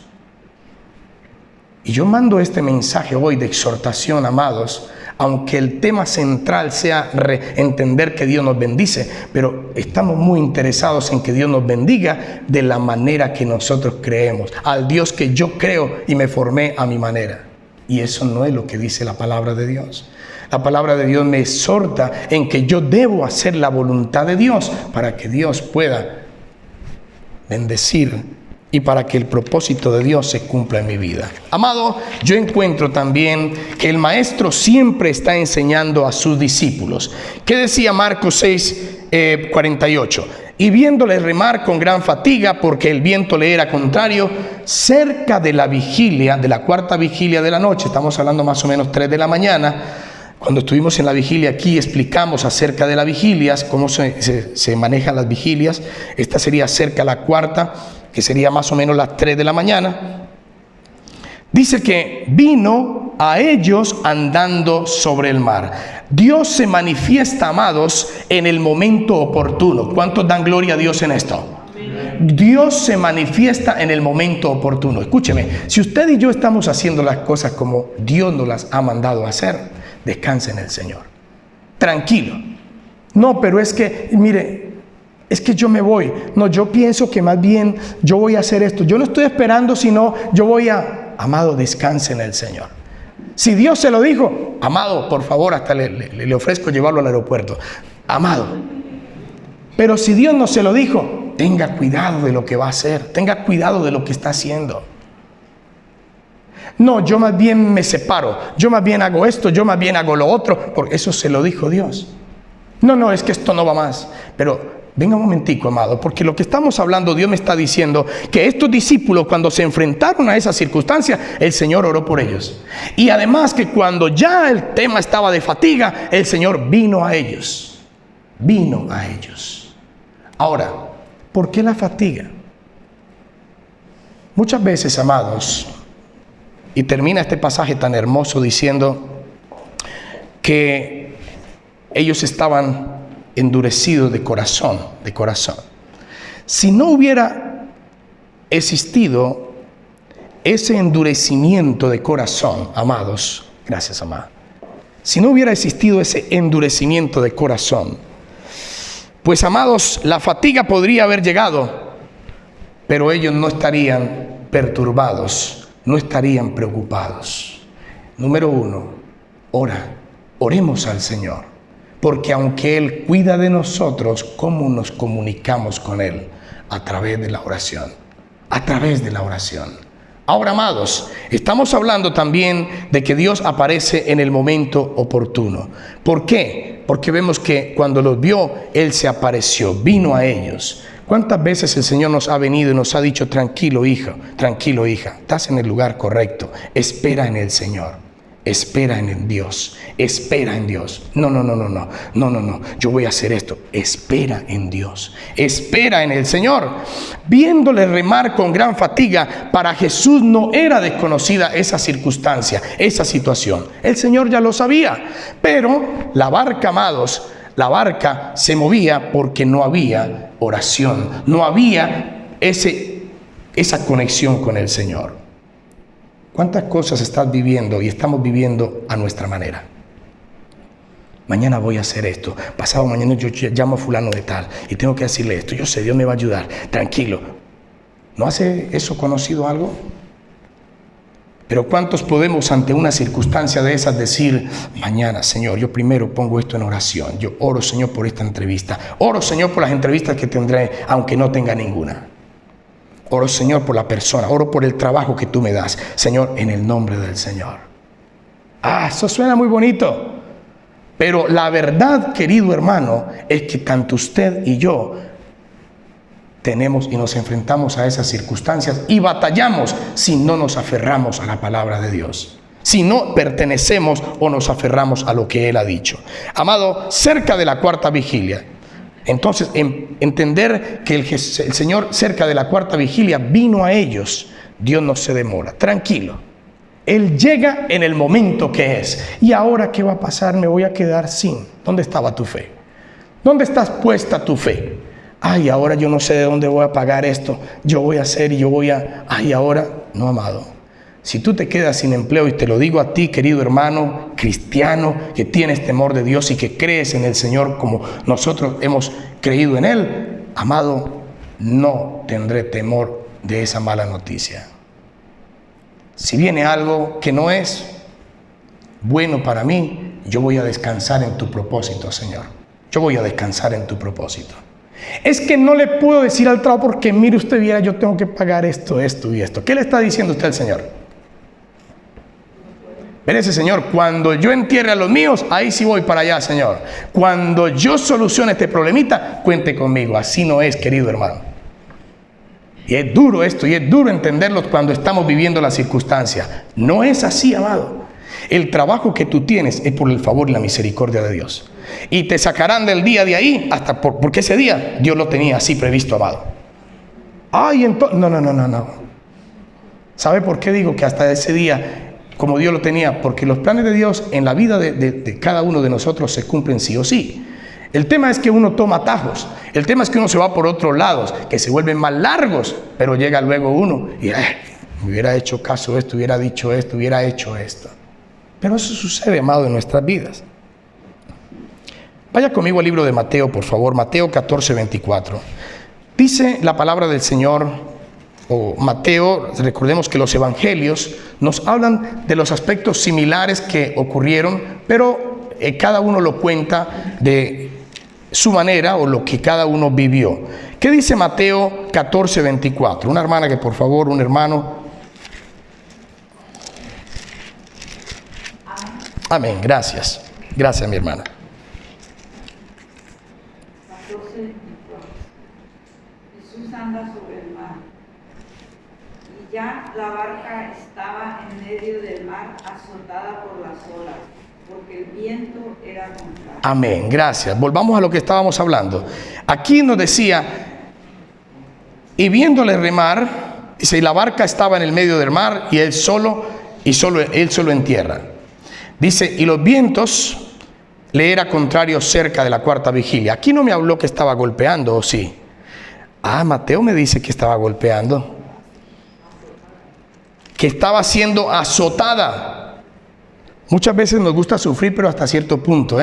Y yo mando este mensaje hoy de exhortación, amados, aunque el tema central sea entender que Dios nos bendice, pero estamos muy interesados en que Dios nos bendiga de la manera que nosotros creemos, al Dios que yo creo y me formé a mi manera. Y eso no es lo que dice la palabra de Dios. La palabra de Dios me exhorta en que yo debo hacer la voluntad de Dios para que Dios pueda bendecir y para que el propósito de Dios se cumpla en mi vida. Amado, yo encuentro también que el maestro siempre está enseñando a sus discípulos. ¿Qué decía Marcos 6, 48? Y viéndole remar con gran fatiga, porque el viento le era contrario, cerca de la vigilia, de la cuarta vigilia de la noche, estamos hablando más o menos 3 de la mañana, cuando estuvimos en la vigilia aquí explicamos acerca de las vigilias, cómo se manejan las vigilias. Esta sería cerca la cuarta, que sería más o menos las 3 de la mañana. Dice que vino a ellos andando sobre el mar. Dios se manifiesta, amados, en el momento oportuno. ¿Cuántos dan gloria a Dios en esto? Dios se manifiesta en el momento oportuno. Escúcheme, si usted y yo estamos haciendo las cosas como Dios nos las ha mandado a hacer, descanse en el Señor. Tranquilo. No, pero es que, mire, es que yo me voy. No, yo pienso que más bien yo voy a hacer esto. Yo no estoy esperando, sino yo voy a... Amado, descanse en el Señor. Si Dios se lo dijo, amado, por favor, hasta le ofrezco llevarlo al aeropuerto. Amado. Pero si Dios no se lo dijo, tenga cuidado de lo que va a hacer. Tenga cuidado de lo que está haciendo. No, yo más bien me separo. Yo más bien hago esto, yo más bien hago lo otro. Porque eso se lo dijo Dios. No, es que esto no va más. Pero venga un momentico, amado, porque lo que estamos hablando, Dios me está diciendo que estos discípulos, cuando se enfrentaron a esas circunstancias, el Señor oró por ellos. Y además que cuando ya el tema estaba de fatiga, el Señor vino a ellos. Vino a ellos. Ahora, ¿por qué la fatiga? Muchas veces, amados, y termina este pasaje tan hermoso diciendo que ellos estaban endurecidos de corazón, de corazón. Si no hubiera existido ese endurecimiento de corazón, amados, gracias, amada. Si no hubiera existido ese endurecimiento de corazón, pues, amados, la fatiga podría haber llegado, pero ellos no estarían perturbados, no estarían preocupados. Número uno, oremos al Señor. Porque aunque Él cuida de nosotros, ¿cómo nos comunicamos con Él? A través de la oración. A través de la oración. Ahora, amados, estamos hablando también de que Dios aparece en el momento oportuno. ¿Por qué? Porque vemos que cuando los vio, Él se apareció, vino a ellos. ¿Cuántas veces el Señor nos ha venido y nos ha dicho, tranquilo, hijo, tranquilo, hija, estás en el lugar correcto, espera en el Señor? Espera en Dios, espera en Dios. No, yo voy a hacer esto. Espera en Dios, espera en el Señor. Viéndole remar con gran fatiga, para Jesús no era desconocida esa circunstancia, esa situación. El Señor ya lo sabía, pero la barca, amados, la barca se movía porque no había oración, no había esa conexión con el Señor. ¿Cuántas cosas estás viviendo y estamos viviendo a nuestra manera? Mañana voy a hacer esto. Pasado mañana yo llamo a fulano de tal y tengo que decirle esto. Yo sé, Dios me va a ayudar. Tranquilo. ¿No hace eso conocido algo? Pero ¿cuántos podemos ante una circunstancia de esas decir, mañana, Señor, yo primero pongo esto en oración. Yo oro, Señor, por esta entrevista. Oro, Señor, por las entrevistas que tendré, aunque no tenga ninguna. Oro, Señor, por la persona. Oro por el trabajo que tú me das. Señor, en el nombre del Señor. Eso suena muy bonito. Pero la verdad, querido hermano, es que tanto usted y yo tenemos y nos enfrentamos a esas circunstancias y batallamos si no nos aferramos a la palabra de Dios. Si no pertenecemos o nos aferramos a lo que Él ha dicho. Amado, cerca de la cuarta vigilia. Entonces, entender que el Señor cerca de la cuarta vigilia vino a ellos. Dios no se demora, tranquilo. Él llega en el momento que es. ¿Y ahora qué va a pasar? Me voy a quedar sin. ¿Dónde estaba tu fe? ¿Dónde estás puesta tu fe? Ay, ahora yo no sé de dónde voy a pagar esto. Yo voy a hacer y yo voy a... Ay, ahora... No, amado. Si tú te quedas sin empleo, y te lo digo a ti, querido hermano cristiano, que tienes temor de Dios y que crees en el Señor como nosotros hemos creído en Él, amado, no tendré temor de esa mala noticia. Si viene algo que no es bueno para mí, yo voy a descansar en tu propósito, Señor. Yo voy a descansar en tu propósito. Es que no le puedo decir al trabajo porque mire usted, viera, yo tengo que pagar esto, esto y esto. ¿Qué le está diciendo usted al Señor? Espérese, Señor, cuando yo entierre a los míos, ahí sí voy para allá, Señor. Cuando yo solucione este problemita, cuente conmigo. Así no es, querido hermano. Y es duro esto, y es duro entenderlo cuando estamos viviendo la circunstancia. No es así, amado. El trabajo que tú tienes es por el favor y la misericordia de Dios. Y te sacarán del día de ahí, hasta porque ese día Dios lo tenía así previsto, amado. Ay, entonces, no. ¿Sabe por qué digo que hasta ese día, como Dios lo tenía? Porque los planes de Dios en la vida de cada uno de nosotros se cumplen sí o sí. El tema es que uno toma atajos. El tema es que uno se va por otros lados, que se vuelven más largos, pero llega luego uno y hubiera hecho caso a esto, hubiera dicho esto, hubiera hecho esto. Pero eso sucede, amado, en nuestras vidas. Vaya conmigo al libro de Mateo, por favor, Mateo 14, 24. Dice la palabra del Señor, o Mateo, recordemos que los evangelios nos hablan de los aspectos similares que ocurrieron, pero cada uno lo cuenta de su manera o lo que cada uno vivió. ¿Qué dice Mateo 14, 24? Una hermana que por favor, un hermano. Amén, gracias. Gracias, mi hermana. 14:24. Jesús anda sobre el mar. Y ya la barca estaba en medio del mar, azotada por las olas, porque el viento era contrario. Amén, gracias. Volvamos a lo que estábamos hablando. Aquí nos decía, y viéndole remar, dice, y la barca estaba en el medio del mar, y él solo en tierra. Dice, y los vientos le era contrario cerca de la cuarta vigilia. Aquí no me habló que estaba golpeando, ¿o sí? Mateo me dice que estaba golpeando. Que estaba siendo azotada. Muchas veces nos gusta sufrir, pero hasta cierto punto,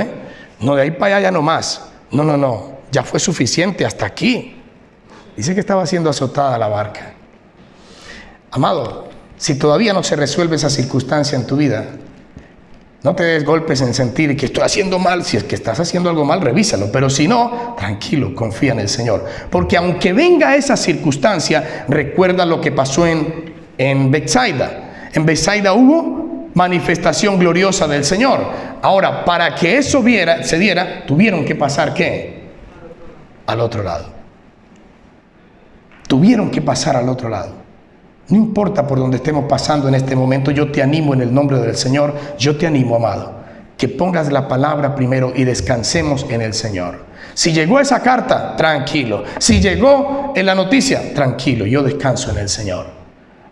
No, de ahí para allá ya no más. No, ya fue suficiente, hasta aquí. Dice que estaba siendo azotada la barca. Amado, si todavía no se resuelve esa circunstancia en tu vida, no te des golpes en sentir que estoy haciendo mal. Si es que estás haciendo algo mal, revísalo. Pero si no, tranquilo, confía en el Señor. Porque aunque venga esa circunstancia, recuerda lo que pasó en Betsaida. En Betsaida hubo manifestación gloriosa del Señor. Ahora, para que eso se diera, tuvieron que pasar, ¿qué? Al otro lado. Tuvieron que pasar al otro lado. No importa por donde estemos pasando en este momento, yo te animo en el nombre del Señor, yo te animo, amado, que pongas la palabra primero y descansemos en el Señor. Si llegó esa carta, tranquilo. Si llegó en la noticia, tranquilo, yo descanso en el Señor.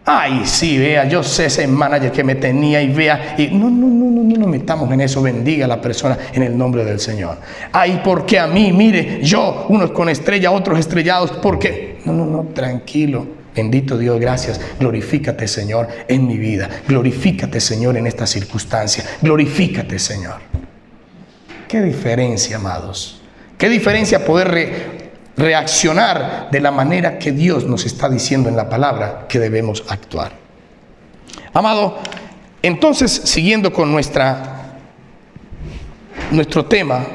Ay, sí, vea, yo sé ese manager que me tenía y vea, y no metamos en eso, bendiga a la persona en el nombre del Señor. Ay, porque a mí, mire, yo, unos con estrella, otros estrellados, ¿por qué? No, tranquilo. Bendito Dios, gracias. Glorifícate, Señor, en mi vida. Glorifícate, Señor, en esta circunstancia. Glorifícate, Señor. Qué diferencia, amados. Qué diferencia poder reaccionar de la manera que Dios nos está diciendo en la palabra que debemos actuar. Amado, entonces, siguiendo con nuestro tema,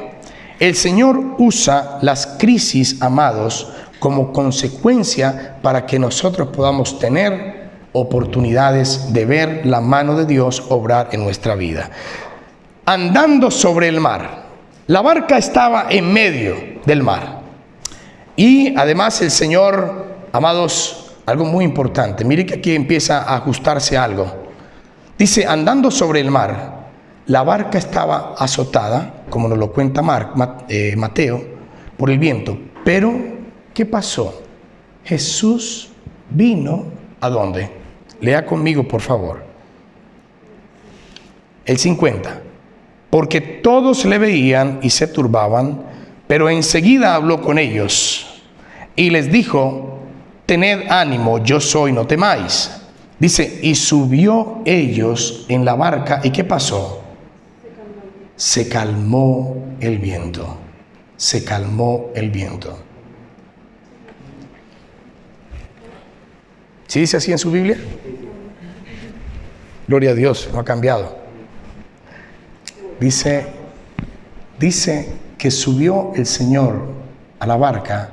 el Señor usa las crisis, amados, como consecuencia para que nosotros podamos tener oportunidades de ver la mano de Dios obrar en nuestra vida. Andando sobre el mar. La barca estaba en medio del mar. Y además el Señor, amados, algo muy importante. Mire que aquí empieza a ajustarse algo. Dice, andando sobre el mar, la barca estaba azotada, como nos lo cuenta Mateo, por el viento. Pero ¿qué pasó? Jesús vino, ¿a dónde? Lea conmigo, por favor. El 50. Porque todos le veían y se turbaban, pero enseguida habló con ellos y les dijo, tened ánimo, yo soy, no temáis. Dice, y subió ellos en la barca, ¿y qué pasó? Se calmó el viento. Se calmó el viento. ¿Sí dice así en su Biblia? Gloria a Dios, no ha cambiado. Dice que subió el Señor a la barca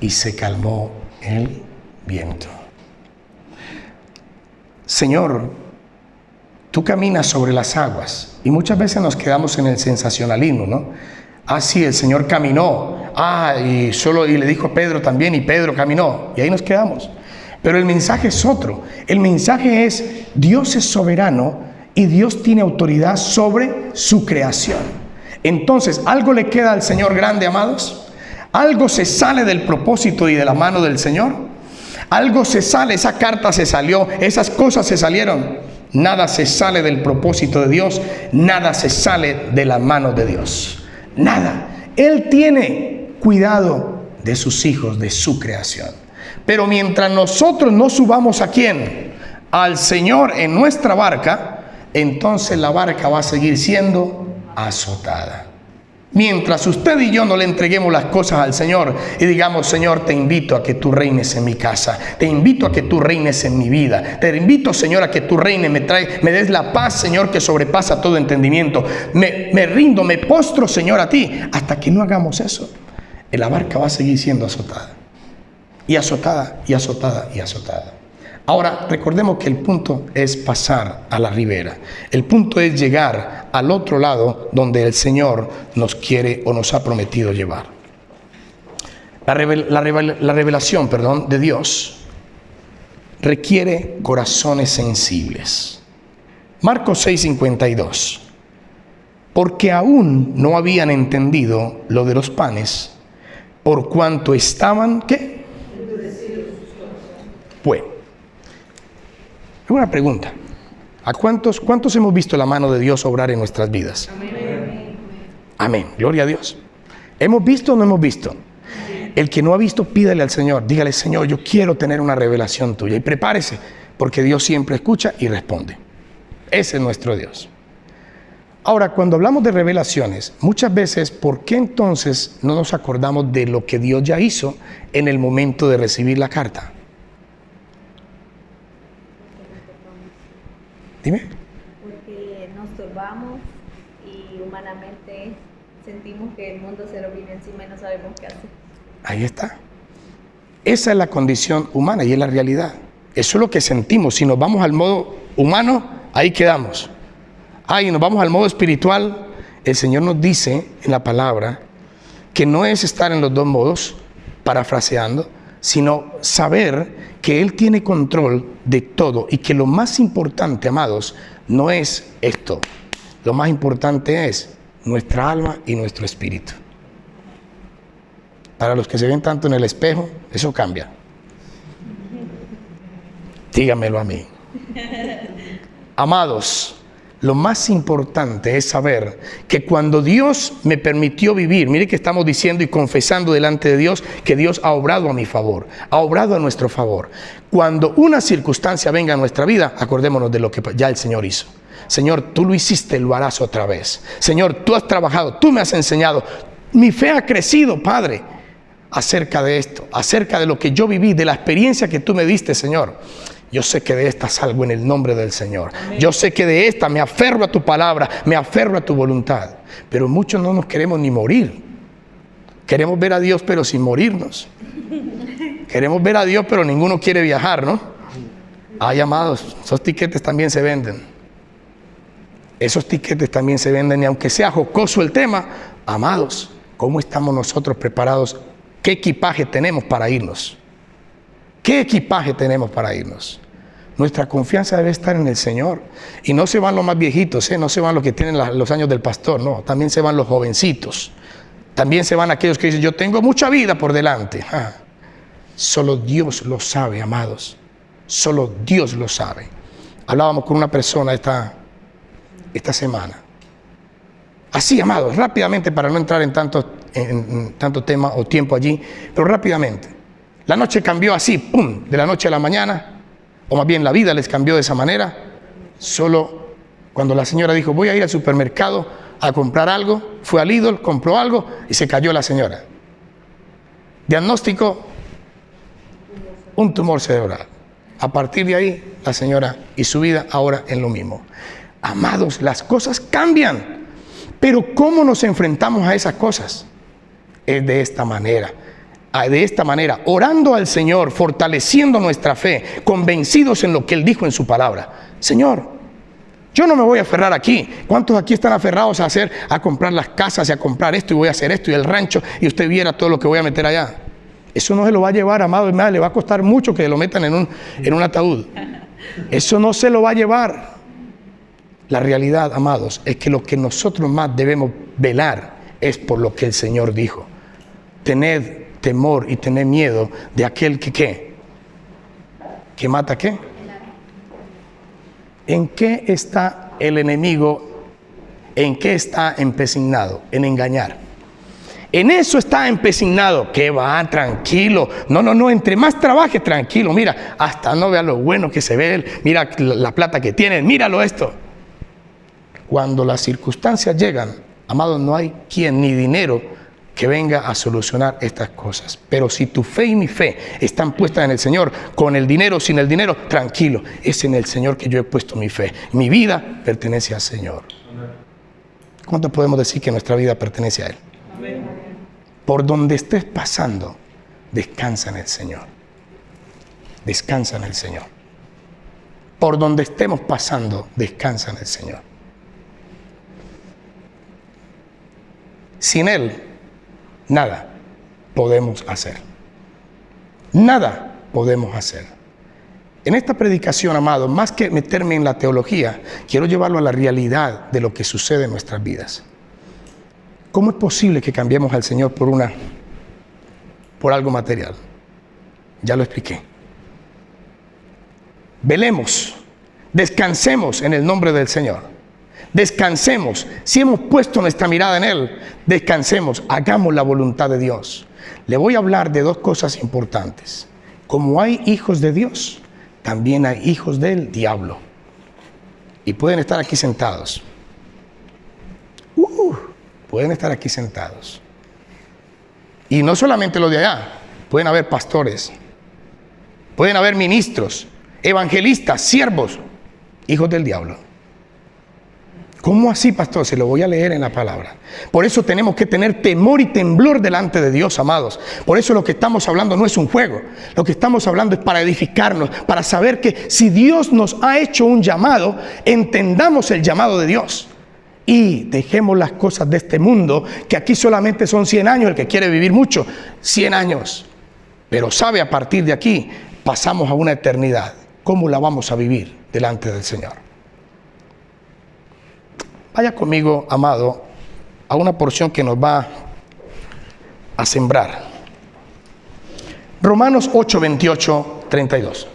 y se calmó el viento. Señor, tú caminas sobre las aguas y muchas veces nos quedamos en el sensacionalismo, ¿no? Sí, el Señor caminó. Y le dijo a Pedro también, y Pedro caminó. Y ahí nos quedamos. Pero el mensaje es otro. El mensaje es, Dios es soberano y Dios tiene autoridad sobre su creación. Entonces, ¿algo le queda al Señor grande, amados? ¿Algo se sale del propósito y de la mano del Señor? ¿Algo se sale? Esa carta se salió, esas cosas se salieron. Nada se sale del propósito de Dios, nada se sale de la mano de Dios. Nada. Él tiene cuidado de sus hijos, de su creación. Pero mientras nosotros no subamos ¿a quién? Al Señor en nuestra barca, entonces la barca va a seguir siendo azotada. Mientras usted y yo no le entreguemos las cosas al Señor y digamos: Señor, te invito a que tú reines en mi casa, te invito a que tú reines en mi vida, te invito, Señor, a que tú reines, me des la paz, Señor, que sobrepasa todo entendimiento, me rindo, me postro, Señor, a ti. Hasta que no hagamos eso, la barca va a seguir siendo azotada y azotada y azotada y azotada. Ahora, recordemos que el punto es pasar a la ribera. El punto es llegar al otro lado donde el Señor nos quiere o nos ha prometido llevar. La revelación de Dios requiere corazones sensibles. Marcos 6:52. Porque aún no habían entendido lo de los panes, por cuanto estaban, ¿qué? Bueno. Una pregunta: ¿a cuántos hemos visto la mano de Dios obrar en nuestras vidas? Amén. Amén, gloria a Dios. ¿Hemos visto o no hemos visto? El que no ha visto, pídale al Señor, dígale: Señor, yo quiero tener una revelación tuya. Y prepárese, porque Dios siempre escucha y responde. Ese es nuestro Dios. Ahora, cuando hablamos de revelaciones, muchas veces, ¿por qué entonces no nos acordamos de lo que Dios ya hizo en el momento de recibir la carta? Dime. Porque nos turbamos y humanamente sentimos que el mundo se nos viene encima y no sabemos qué hacer. Ahí está. Esa es la condición humana y es la realidad. Eso es lo que sentimos. Si nos vamos al modo humano, ahí quedamos. Y nos vamos al modo espiritual. El Señor nos dice en la palabra que no es estar en los dos modos, parafraseando, sino saber que Él tiene control de todo y que lo más importante, amados, no es esto. Lo más importante es nuestra alma y nuestro espíritu. Para los que se ven tanto en el espejo, eso cambia. Dígamelo a mí. Amados, lo más importante es saber que cuando Dios me permitió vivir, mire que estamos diciendo y confesando delante de Dios que Dios ha obrado a mi favor, ha obrado a nuestro favor. Cuando una circunstancia venga a nuestra vida, acordémonos de lo que ya el Señor hizo. Señor, tú lo hiciste, lo harás otra vez. Señor, tú has trabajado, tú me has enseñado. Mi fe ha crecido, Padre, acerca de esto, acerca de lo que yo viví, de la experiencia que tú me diste, Señor. Yo sé que de esta salgo en el nombre del Señor. Amén. Yo sé que de esta me aferro a tu palabra, me aferro a tu voluntad. Pero muchos no nos queremos ni morir. Queremos ver a Dios pero sin morirnos. Queremos ver a Dios pero ninguno quiere viajar, ¿no? Ay, amados, esos tiquetes también se venden. Esos tiquetes también se venden y aunque sea jocoso el tema, amados, ¿cómo estamos nosotros preparados? ¿Qué equipaje tenemos para irnos? ¿Qué equipaje tenemos para irnos? Nuestra confianza debe estar en el Señor. Y no se van los más viejitos, no se van los que tienen los años del pastor, no. También se van los jovencitos. También se van aquellos que dicen: yo tengo mucha vida por delante. Solo Dios lo sabe, amados. Solo Dios lo sabe. Hablábamos con una persona esta semana. Así, amados, rápidamente, para no entrar en tanto tema o tiempo allí, pero rápidamente. La noche cambió así, ¡pum!, de la noche a la mañana, o más bien la vida les cambió de esa manera, solo cuando la señora dijo: voy a ir al supermercado a comprar algo, fue al Lidl, compró algo y se cayó la señora. Diagnóstico: un tumor cerebral. A partir de ahí, la señora y su vida ahora en lo mismo. Amados, las cosas cambian, pero ¿cómo nos enfrentamos a esas cosas? Es de esta manera. De esta manera, orando al Señor, fortaleciendo nuestra fe, convencidos en lo que Él dijo en su palabra. Señor, yo no me voy a aferrar aquí. ¿Cuántos aquí están aferrados a comprar las casas y a comprar esto y voy a hacer esto y el rancho y usted viera todo lo que voy a meter allá? Eso no se lo va a llevar, amado, y más le va a costar mucho que lo metan en un ataúd. Eso no se lo va a llevar. La realidad, amados, es que lo que nosotros más debemos velar es por lo que el Señor dijo. Tened temor y tener miedo de aquel que ¿qué? ¿Que mata qué? ¿En qué está el enemigo? ¿En qué está empecinado? En engañar. En eso está empecinado. Que va, tranquilo. No, entre más trabaje, tranquilo. Mira, hasta no vea lo bueno que se ve. Mira la plata que tiene, míralo esto. Cuando las circunstancias llegan, amados, no hay quien ni dinero que venga a solucionar estas cosas. Pero si tu fe y mi fe están puestas en el Señor, con el dinero, sin el dinero, tranquilo, es en el Señor que yo he puesto mi fe. Mi vida pertenece al Señor. ¿Cuánto podemos decir que nuestra vida pertenece a Él? Amén. Por donde estés pasando, descansa en el Señor. Descansa en el Señor. Por donde estemos pasando, descansa en el Señor. Sin Él, nada podemos hacer. Nada podemos hacer. En esta predicación, amado, más que meterme en la teología, quiero llevarlo a la realidad de lo que sucede en nuestras vidas. ¿Cómo es posible que cambiemos al Señor por algo material? Ya lo expliqué. Velemos, descansemos en el nombre del Señor. Descansemos. Si hemos puesto nuestra mirada en Él, descansemos, hagamos la voluntad de Dios. Le voy a hablar de dos cosas importantes. Como hay hijos de Dios, también hay hijos del diablo. Y pueden estar aquí sentados. Pueden estar aquí sentados. Y no solamente los de allá, pueden haber pastores, pueden haber ministros, evangelistas, siervos, hijos del diablo. ¿Cómo así, pastor? Se lo voy a leer en la palabra. Por eso tenemos que tener temor y temblor delante de Dios, amados. Por eso lo que estamos hablando no es un juego. Lo que estamos hablando es para edificarnos, para saber que si Dios nos ha hecho un llamado, entendamos el llamado de Dios. Y dejemos las cosas de este mundo, que aquí solamente son 100 años, el que quiere vivir mucho, 100 años. Pero sabe, a partir de aquí, pasamos a una eternidad. ¿Cómo la vamos a vivir delante del Señor? Vaya conmigo, amado, a una porción que nos va a sembrar. Romanos 8, 28, 32.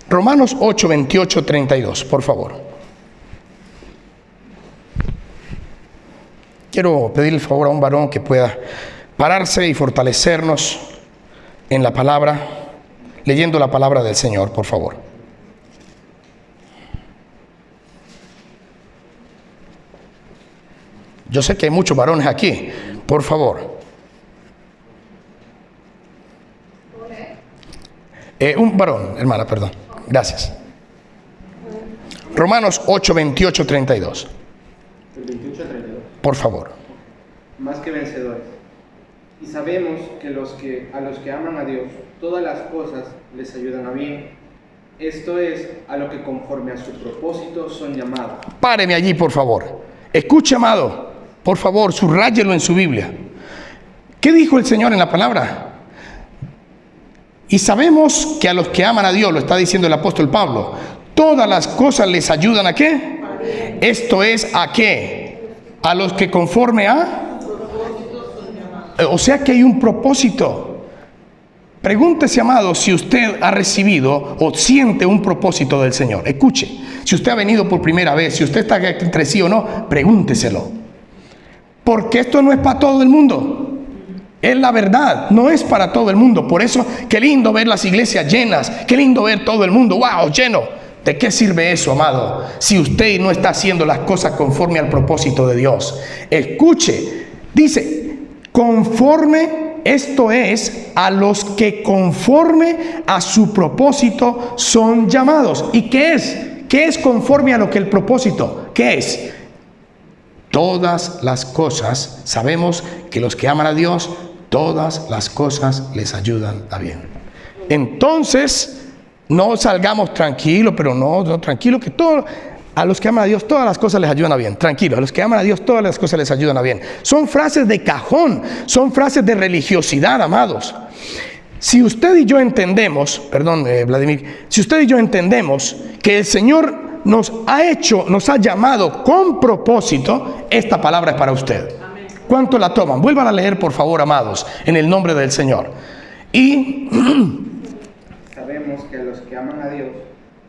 Romanos 8, 28, 32, por favor. Quiero pedirle el favor a un varón que pueda pararse y fortalecernos en la palabra, leyendo la palabra del Señor, por favor. Yo sé que hay muchos varones aquí, por favor. Un varón, hermana, perdón. Gracias. Romanos 8, 28, 32. 28 a 32. Por favor. Más que vencedores. Y sabemos que a los que aman a Dios, todas las cosas les ayudan a bien. Esto es, a lo que conforme a su propósito son llamados. Páreme allí, por favor. Escuche, amado. Por favor, subráyelo en su Biblia. ¿Qué dijo el Señor en la palabra? Y sabemos que a los que aman a Dios, lo está diciendo el apóstol Pablo, todas las cosas les ayudan ¿a qué? Esto es, ¿a qué? A los que conforme a... O sea que hay un propósito. Pregúntese, amado, si usted ha recibido o siente un propósito del Señor. Escuche, si usted ha venido por primera vez, si usted está entre sí o no, pregúnteselo. Porque esto no es para todo el mundo. Es la verdad, no es para todo el mundo. Por eso, qué lindo ver las iglesias llenas, qué lindo ver todo el mundo, wow, lleno. ¿De qué sirve eso, amado? Si usted no está haciendo las cosas conforme al propósito de Dios. Escuche, dice, conforme, esto es, a los que conforme a su propósito son llamados. ¿Y qué es? ¿Qué es conforme a lo que el propósito? ¿Qué es? Todas las cosas, sabemos que los que aman a Dios, todas las cosas les ayudan a bien. Entonces, no salgamos tranquilos, pero no tranquilo, que todo, a los que aman a Dios, todas las cosas les ayudan a bien. Tranquilo, a los que aman a Dios, todas las cosas les ayudan a bien. Son frases de cajón, son frases de religiosidad, amados. Si usted y yo entendemos, Vladimir, si usted y yo entendemos que el Señor nos ha llamado con propósito, esta palabra es para usted. Amén. ¿Cuánto la toman? Vuelvan a leer, por favor, amados, en el nombre del Señor. Y sabemos que a los que aman a Dios,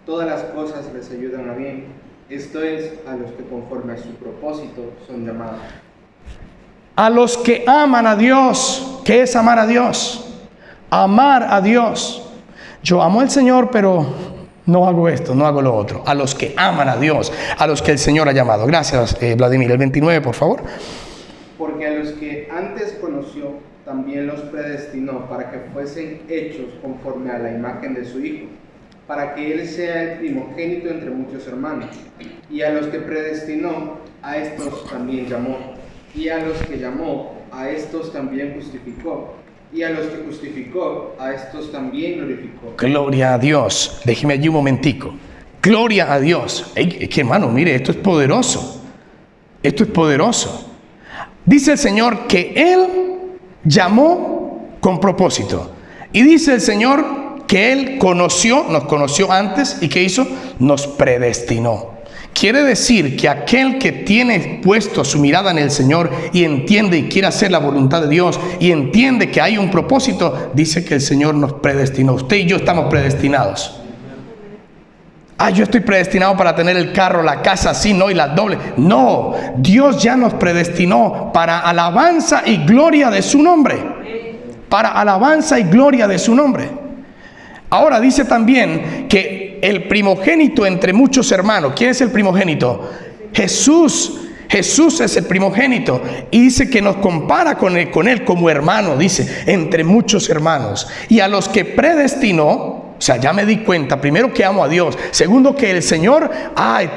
todas las cosas les ayudan a bien. Esto es, a los que conforme a su propósito son llamados. A los que aman a Dios. ¿Qué es amar a Dios? Amar a Dios. Yo amo al Señor, pero no hago esto, no hago lo otro. A los que aman a Dios, a los que el Señor ha llamado. Gracias, Vladimir. El 29, por favor. Porque a los que antes conoció, también los predestinó para que fuesen hechos conforme a la imagen de su Hijo, para que Él sea el primogénito entre muchos hermanos. Y a los que predestinó, a estos también llamó. Y a los que llamó, a estos también justificó. Y a los que justificó, a estos también glorificó. Gloria a Dios. Déjeme allí un momentico. Gloria a Dios. Es que hermano, mire, esto es poderoso. Esto es poderoso. Dice el Señor que Él llamó con propósito. Y dice el Señor que Él conoció, nos conoció antes. ¿Y qué hizo? Nos predestinó. Quiere decir que aquel que tiene puesto su mirada en el Señor y entiende y quiere hacer la voluntad de Dios y entiende que hay un propósito, dice que el Señor nos predestinó. Usted y yo estamos predestinados. Yo estoy predestinado para tener el carro, la casa así, no, y la doble. No, Dios ya nos predestinó para alabanza y gloria de su nombre. Para alabanza y gloria de su nombre. Ahora dice también que el primogénito entre muchos hermanos. ¿Quién es el primogénito? Jesús. Jesús es el primogénito. Y dice que nos compara con él como hermano. Dice, entre muchos hermanos. Y a los que predestinó. O sea, ya me di cuenta, primero que amo a Dios, segundo que el Señor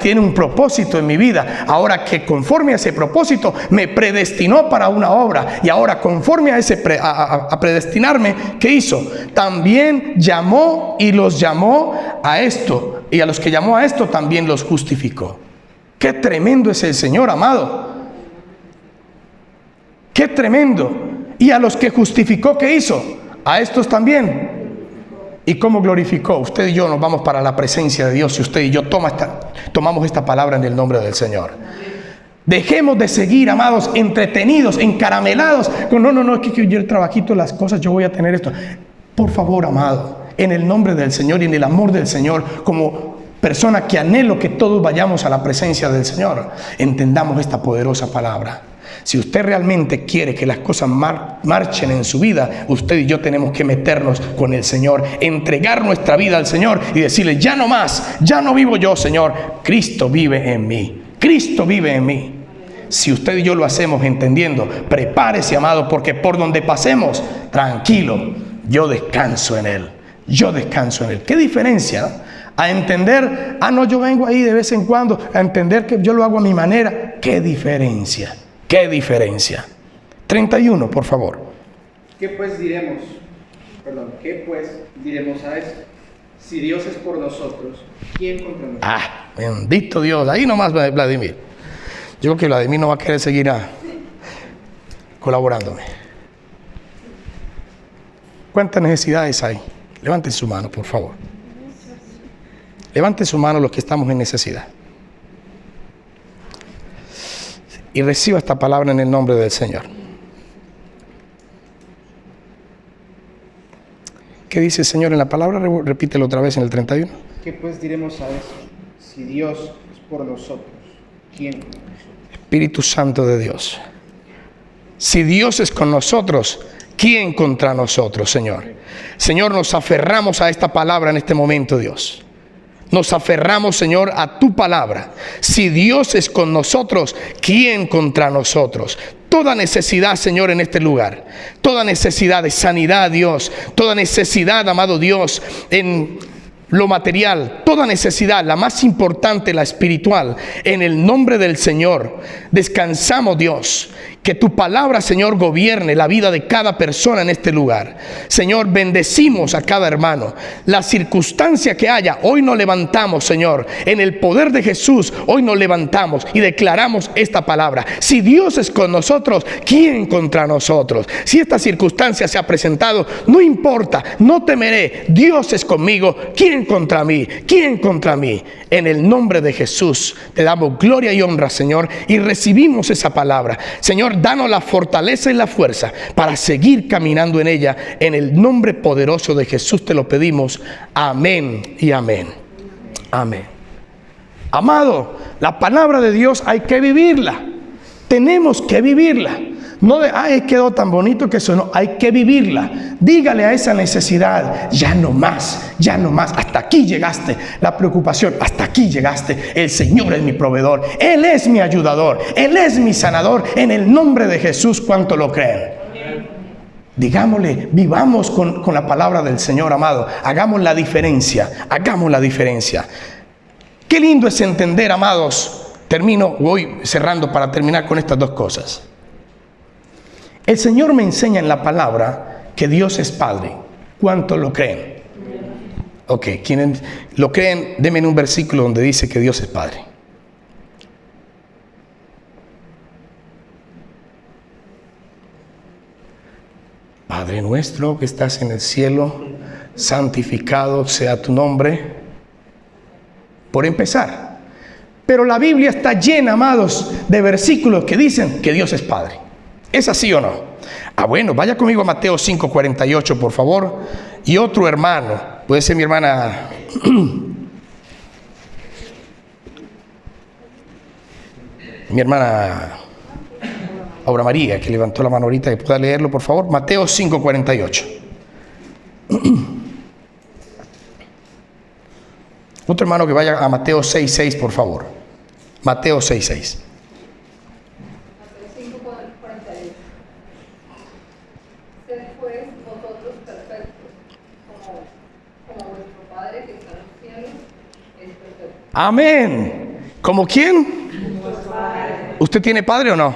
tiene un propósito en mi vida, ahora que conforme a ese propósito me predestinó para una obra, y ahora conforme a ese a predestinarme, ¿qué hizo? También llamó y los llamó a esto, y a los que llamó a esto también los justificó. Qué tremendo es el Señor, amado. Qué tremendo. Y a los que justificó, ¿qué hizo? A estos también. ¿Y cómo glorificó? Usted y yo nos vamos para la presencia de Dios. Y usted y yo tomamos esta palabra en el nombre del Señor. Dejemos de seguir, amados, entretenidos, encaramelados. No, es que yo el trabajito, las cosas, yo voy a tener esto. Por favor, amado, en el nombre del Señor y en el amor del Señor, como persona que anhelo que todos vayamos a la presencia del Señor, entendamos esta poderosa palabra. Si usted realmente quiere que las cosas marchen en su vida, usted y yo tenemos que meternos con el Señor, entregar nuestra vida al Señor y decirle, ya no más, ya no vivo yo, Señor, Cristo vive en mí, Cristo vive en mí. Si usted y yo lo hacemos entendiendo, prepárese, amado, porque por donde pasemos, tranquilo, yo descanso en Él, yo descanso en Él. ¿Qué diferencia, no? A entender, no, yo vengo ahí de vez en cuando, a entender que yo lo hago a mi manera. ¿Qué diferencia? ¿Qué diferencia? 31, por favor. ¿Qué pues diremos a esto? Si Dios es por nosotros, ¿quién contra nosotros? Bendito Dios. Ahí nomás, Vladimir. Yo creo que Vladimir no va a querer seguir colaborándome. ¿Cuántas necesidades hay? Levanten su mano, por favor. Levanten su mano los que estamos en necesidad. Y reciba esta palabra en el nombre del Señor. ¿Qué dice el Señor en la palabra? Repítelo otra vez en el 31. ¿Qué pues diremos a esto? Si Dios es por nosotros, ¿quién contra nosotros? Espíritu Santo de Dios. Si Dios es con nosotros, ¿quién contra nosotros, Señor? Señor, nos aferramos a esta palabra en este momento, Dios. Nos aferramos, Señor, a tu palabra. Si Dios es con nosotros, ¿quién contra nosotros? Toda necesidad, Señor, en este lugar. Toda necesidad de sanidad, Dios. Toda necesidad, amado Dios, en lo material. Toda necesidad, la más importante, la espiritual. En el nombre del Señor, descansamos, Dios. Que tu palabra, Señor, gobierne la vida de cada persona en este lugar. Señor, bendecimos a cada hermano. La circunstancia que haya, hoy nos levantamos, Señor. En el poder de Jesús, hoy nos levantamos y declaramos esta palabra. Si Dios es con nosotros, ¿quién contra nosotros? Si esta circunstancia se ha presentado, no importa, no temeré. Dios es conmigo. ¿Quién contra mí? ¿Quién contra mí? En el nombre de Jesús, te damos gloria y honra, Señor, y recibimos esa palabra. Señor, danos la fortaleza y la fuerza para seguir caminando en ella. En el nombre poderoso de Jesús te lo pedimos. Amén y amén. Amén. Amado, la palabra de Dios hay que vivirla. Tenemos que vivirla. No de, ay, quedó tan bonito que eso, no, hay que vivirla. Dígale a esa necesidad, ya no más, hasta aquí llegaste. La preocupación, hasta aquí llegaste. El Señor es mi proveedor, Él es mi ayudador, Él es mi sanador. En el nombre de Jesús, ¿cuánto lo creen? Digámosle, vivamos con la palabra del Señor, amado. Hagamos la diferencia, hagamos la diferencia. Qué lindo es entender, amados. Termino, voy cerrando para terminar con estas dos cosas. El Señor me enseña en la palabra que Dios es Padre. ¿Cuántos lo creen? Ok, quienes lo creen, denme un versículo donde dice que Dios es Padre. Padre nuestro que estás en el cielo, santificado sea tu nombre. Por empezar. Pero la Biblia está llena, amados, de versículos que dicen que Dios es Padre. ¿Es así o no? Ah, bueno, vaya conmigo a Mateo 5:48, por favor. Y otro hermano, puede ser mi hermana mi hermana Aura María, que levantó la mano ahorita, que pueda leerlo, por favor. Mateo 5:48. Otro hermano que vaya a Mateo 6:6, por favor. Mateo 6:6. Sed pues vosotros perfectos, como vuestro Padre que está en los cielos es perfecto. Amén. ¿Como quién? ¿Usted tiene padre o no?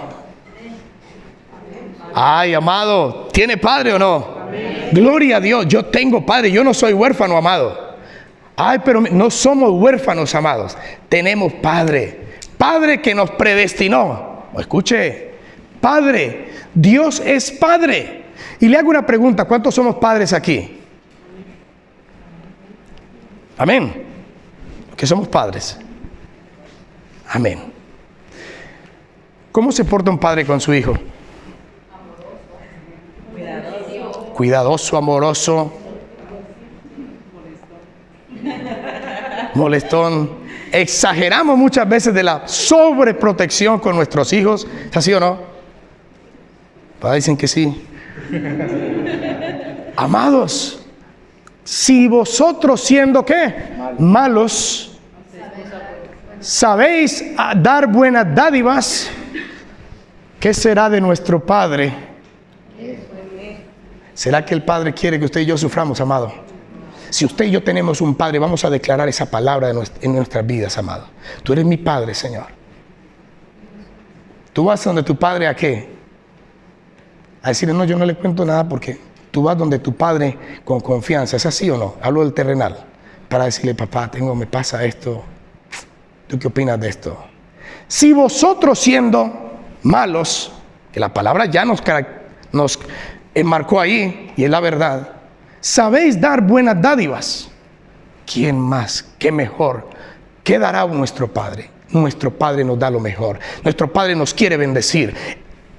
Ay, amado, ¿tiene padre o no? Gloria a Dios, yo tengo padre, yo no soy huérfano, amado. Ay, pero no somos huérfanos, amados. Tenemos padre. Padre que nos predestinó. Escuche, Padre, Dios es Padre. Y le hago una pregunta, ¿cuántos somos padres aquí? Amén. Que somos padres. Amén. ¿Cómo se porta un padre con su hijo? Cuidadoso, amoroso, molestón. Exageramos muchas veces de la sobreprotección con nuestros hijos. ¿Es así o no? Dicen que sí. Amados, si vosotros siendo ¿qué? Malos, sabéis dar buenas dádivas, ¿qué será de nuestro Padre? ¿Será que el Padre quiere que usted y yo suframos, amado? Si usted y yo tenemos un Padre, vamos a declarar esa palabra en nuestras vidas, amado. Tú eres mi Padre, Señor. Tú vas donde tu Padre, ¿a qué? A decirle, no, yo no le cuento nada, porque tú vas donde tu Padre con confianza. ¿Es así o no? Hablo del terrenal. Para decirle, papá, me pasa esto. ¿Tú qué opinas de esto? Si vosotros siendo malos, que la palabra ya nos enmarcó ahí, y es la verdad, sabéis dar buenas dádivas, ¿quién más? ¿Qué mejor? ¿Qué dará nuestro Padre? Nuestro Padre nos da lo mejor. Nuestro Padre nos quiere bendecir.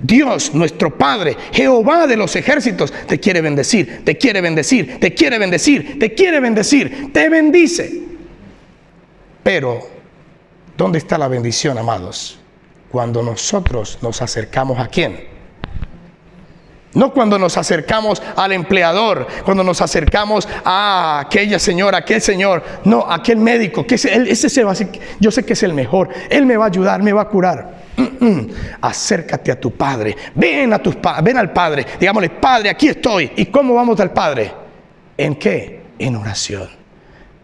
Dios, nuestro Padre, Jehová de los ejércitos, te quiere bendecir, te quiere bendecir, te quiere bendecir, te quiere bendecir, te bendice. Pero, ¿dónde está la bendición, amados? Cuando nosotros nos acercamos, ¿a quién? No cuando nos acercamos al empleador, cuando nos acercamos a aquella señora, aquel señor, no, aquel médico, que yo sé que es el mejor, él me va a ayudar, me va a curar. Acércate a tu Padre, ven al Padre, digámosle, Padre, aquí estoy. ¿Y cómo vamos al Padre? ¿En qué? En oración.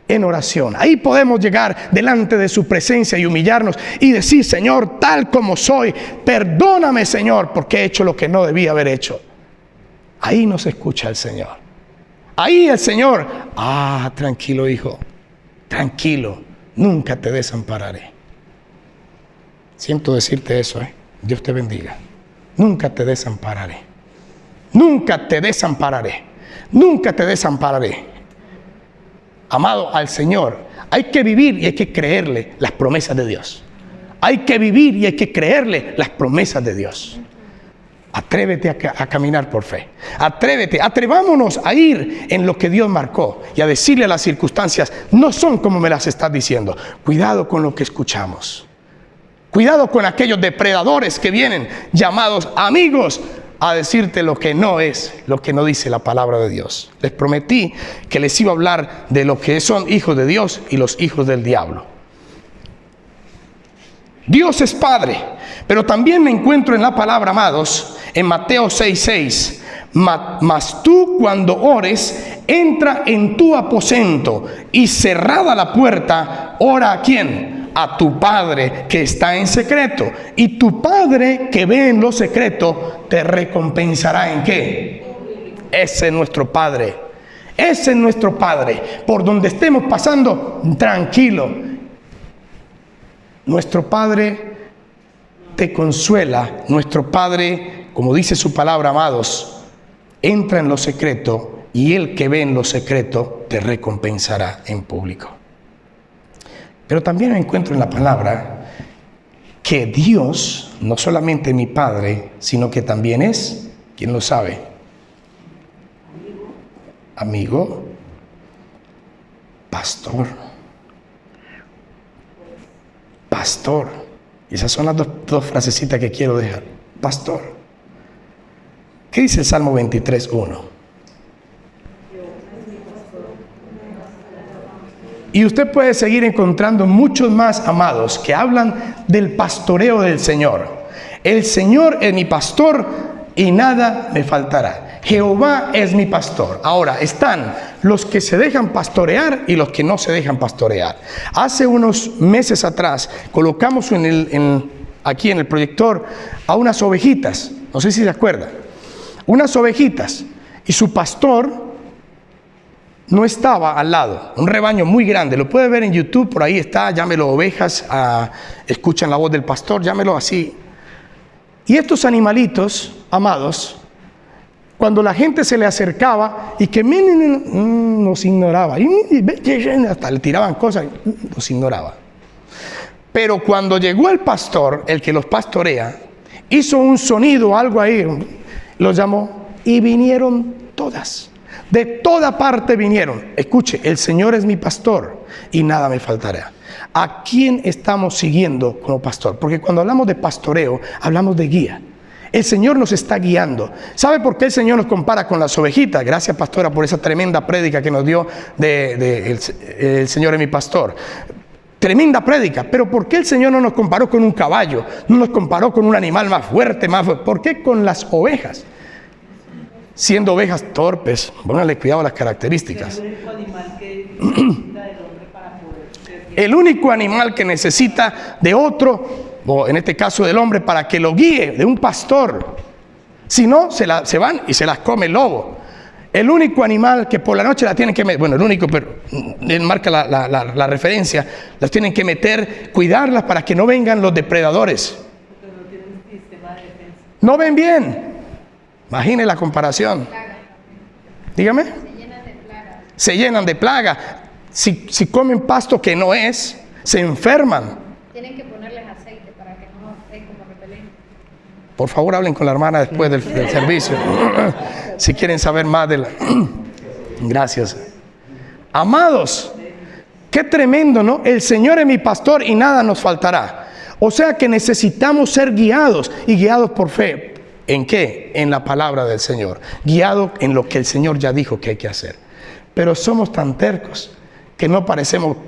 En oración. Ahí podemos llegar delante de su presencia y humillarnos y decir, Señor, tal como soy, perdóname, Señor, porque he hecho lo que no debía haber hecho. Ahí nos escucha el Señor. Ahí el Señor, tranquilo, hijo, tranquilo, nunca te desampararé. Siento decirte eso, Dios te bendiga. Nunca te desampararé. Nunca te desampararé. Nunca te desampararé. Amado, al Señor hay que vivir y hay que creerle las promesas de Dios. Hay que vivir y hay que creerle las promesas de Dios. Atrévete a caminar por fe. Atrévete, atrevámonos a ir en lo que Dios marcó y a decirle a las circunstancias, no son como me las estás diciendo. Cuidado con lo que escuchamos. Cuidado con aquellos depredadores que vienen llamados amigos a decirte lo que no es, lo que no dice la palabra de Dios. Les prometí que les iba a hablar de lo que son hijos de Dios y los hijos del diablo. Dios es Padre, pero también me encuentro en la palabra, amados, en Mateo 6:6. Mas tú cuando ores, entra en tu aposento y cerrada la puerta, ora ¿a quién? A tu Padre que está en secreto. Y tu Padre que ve en lo secreto, te recompensará ¿en qué? Ese es nuestro Padre. Ese es nuestro Padre. Por donde estemos pasando, tranquilo. Nuestro Padre te consuela. Nuestro Padre, como dice su palabra, amados, entra en lo secreto y el que ve en lo secreto te recompensará en público. Pero también me encuentro en la palabra que Dios no solamente es mi Padre, sino que también es, ¿quién lo sabe? Amigo, pastor. Pastor. Y esas son las dos frasecitas que quiero dejar. Pastor. ¿Qué dice el Salmo 23:1? Y usted puede seguir encontrando muchos más, amados, que hablan del pastoreo del Señor. El Señor es mi pastor y nada me faltará. Jehová es mi pastor. Ahora, están los que se dejan pastorear y los que no se dejan pastorear. Hace unos meses atrás colocamos aquí en el proyector a unas ovejitas. No sé si se acuerdan. Unas ovejitas. Y su pastor no estaba al lado. Un rebaño muy grande. Lo puede ver en YouTube, por ahí está. Llámelo ovejas. Escuchan la voz del pastor. Llámelo así. Y estos animalitos, amados, cuando la gente se le acercaba y que nos ignoraba, hasta le tiraban cosas, los ignoraba. Pero cuando llegó el pastor, el que los pastorea, hizo un sonido, algo ahí, los llamó y vinieron todas. De toda parte vinieron. Escuche, el Señor es mi pastor y nada me faltará. ¿A quién estamos siguiendo como pastor? Porque cuando hablamos de pastoreo, hablamos de guía. El Señor nos está guiando. ¿Sabe por qué el Señor nos compara con las ovejitas? Gracias, pastora, por esa tremenda prédica que nos dio el Señor es mi pastor. Tremenda prédica. Pero ¿por qué el Señor no nos comparó con un caballo? No nos comparó con un animal más fuerte, ¿por qué con las ovejas? Siendo ovejas torpes, pónganle cuidado a las características. El único animal que necesita de otro, o en este caso del hombre, para que lo guíe, de un pastor. Si no, se van y se las come el lobo. El único animal que por la noche la tienen que meter, bueno, el único, pero él marca la referencia, las tienen que meter, cuidarlas para que no vengan los depredadores. No ven bien. Imagine la comparación. Dígame. Se llenan de plaga. Si comen pasto que no es, se enferman. Tienen que ponerles aceite para que no estén como repelente. Por favor, hablen con la hermana después del servicio. Si quieren saber más de la... Gracias. Amados, qué tremendo, ¿no? El Señor es mi pastor y nada nos faltará. O sea que necesitamos ser guiados y guiados por fe. ¿En qué? En la palabra del Señor. Guiado en lo que el Señor ya dijo que hay que hacer. Pero somos tan tercos que no parecemos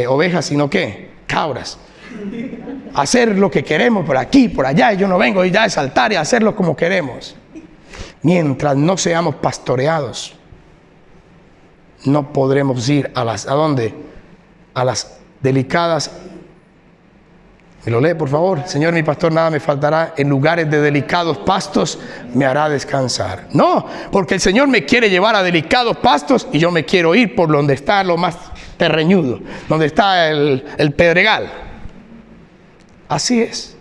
ovejas, sino que cabras. Hacer lo que queremos por aquí, por allá, y yo no vengo y ya a saltar y a hacerlo como queremos. Mientras no seamos pastoreados, no podremos ir ¿a dónde? A las delicadas. ¿Me lo lee, por favor? Señor, mi pastor, nada me faltará. En lugares de delicados pastos me hará descansar. No, porque el Señor me quiere llevar a delicados pastos y yo me quiero ir por donde está lo más terreñudo, donde está el pedregal. Así es.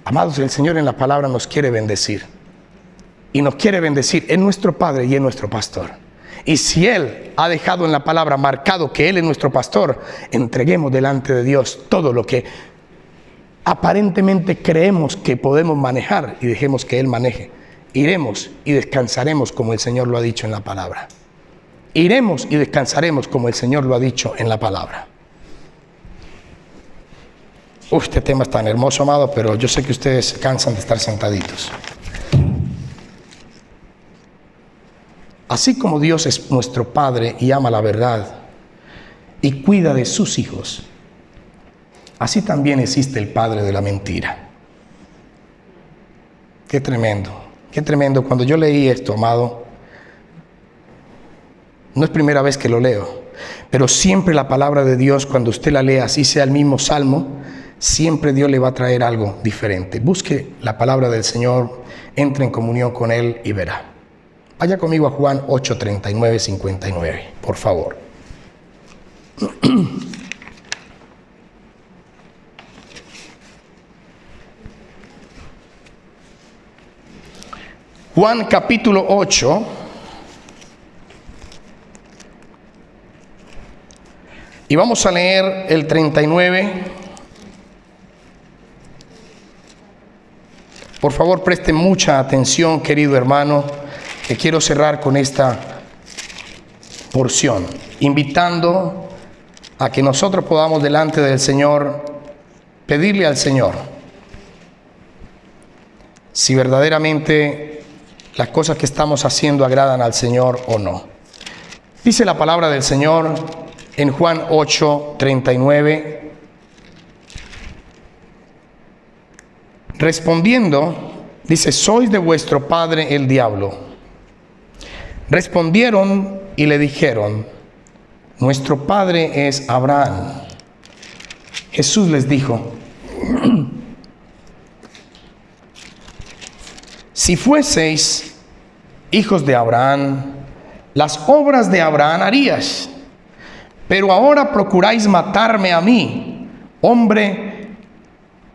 Amados, el Señor en la palabra nos quiere bendecir. Y nos quiere bendecir en nuestro Padre y en nuestro pastor. Y si Él ha dejado en la palabra marcado que Él es nuestro pastor, entreguemos delante de Dios todo lo que aparentemente creemos que podemos manejar y dejemos que Él maneje. Iremos y descansaremos como el Señor lo ha dicho en la palabra. Iremos y descansaremos como el Señor lo ha dicho en la palabra. Este tema es tan hermoso, amado, pero yo sé que ustedes se cansan de estar sentaditos. Así como Dios es nuestro Padre y ama la verdad y cuida de sus hijos, así también existe el padre de la mentira. Qué tremendo, qué tremendo. Cuando yo leí esto, amado, no es primera vez que lo leo, pero siempre la palabra de Dios, cuando usted la lea, así sea el mismo salmo, siempre Dios le va a traer algo diferente. Busque la palabra del Señor, entre en comunión con Él y verá. Vaya conmigo a Juan 8, 39, 59, por favor. Juan capítulo 8. Y vamos a leer el 39. Por favor, preste mucha atención, querido hermano, que quiero cerrar con esta porción, invitando a que nosotros podamos delante del Señor pedirle al Señor si verdaderamente las cosas que estamos haciendo agradan al Señor o no. Dice la palabra del Señor en Juan 8, 39. Respondiendo, dice: sois de vuestro padre el diablo. Respondieron y le dijeron: nuestro padre es Abraham. Jesús les dijo: si fueseis hijos de Abraham, las obras de Abraham harías. Pero ahora procuráis matarme a mí, hombre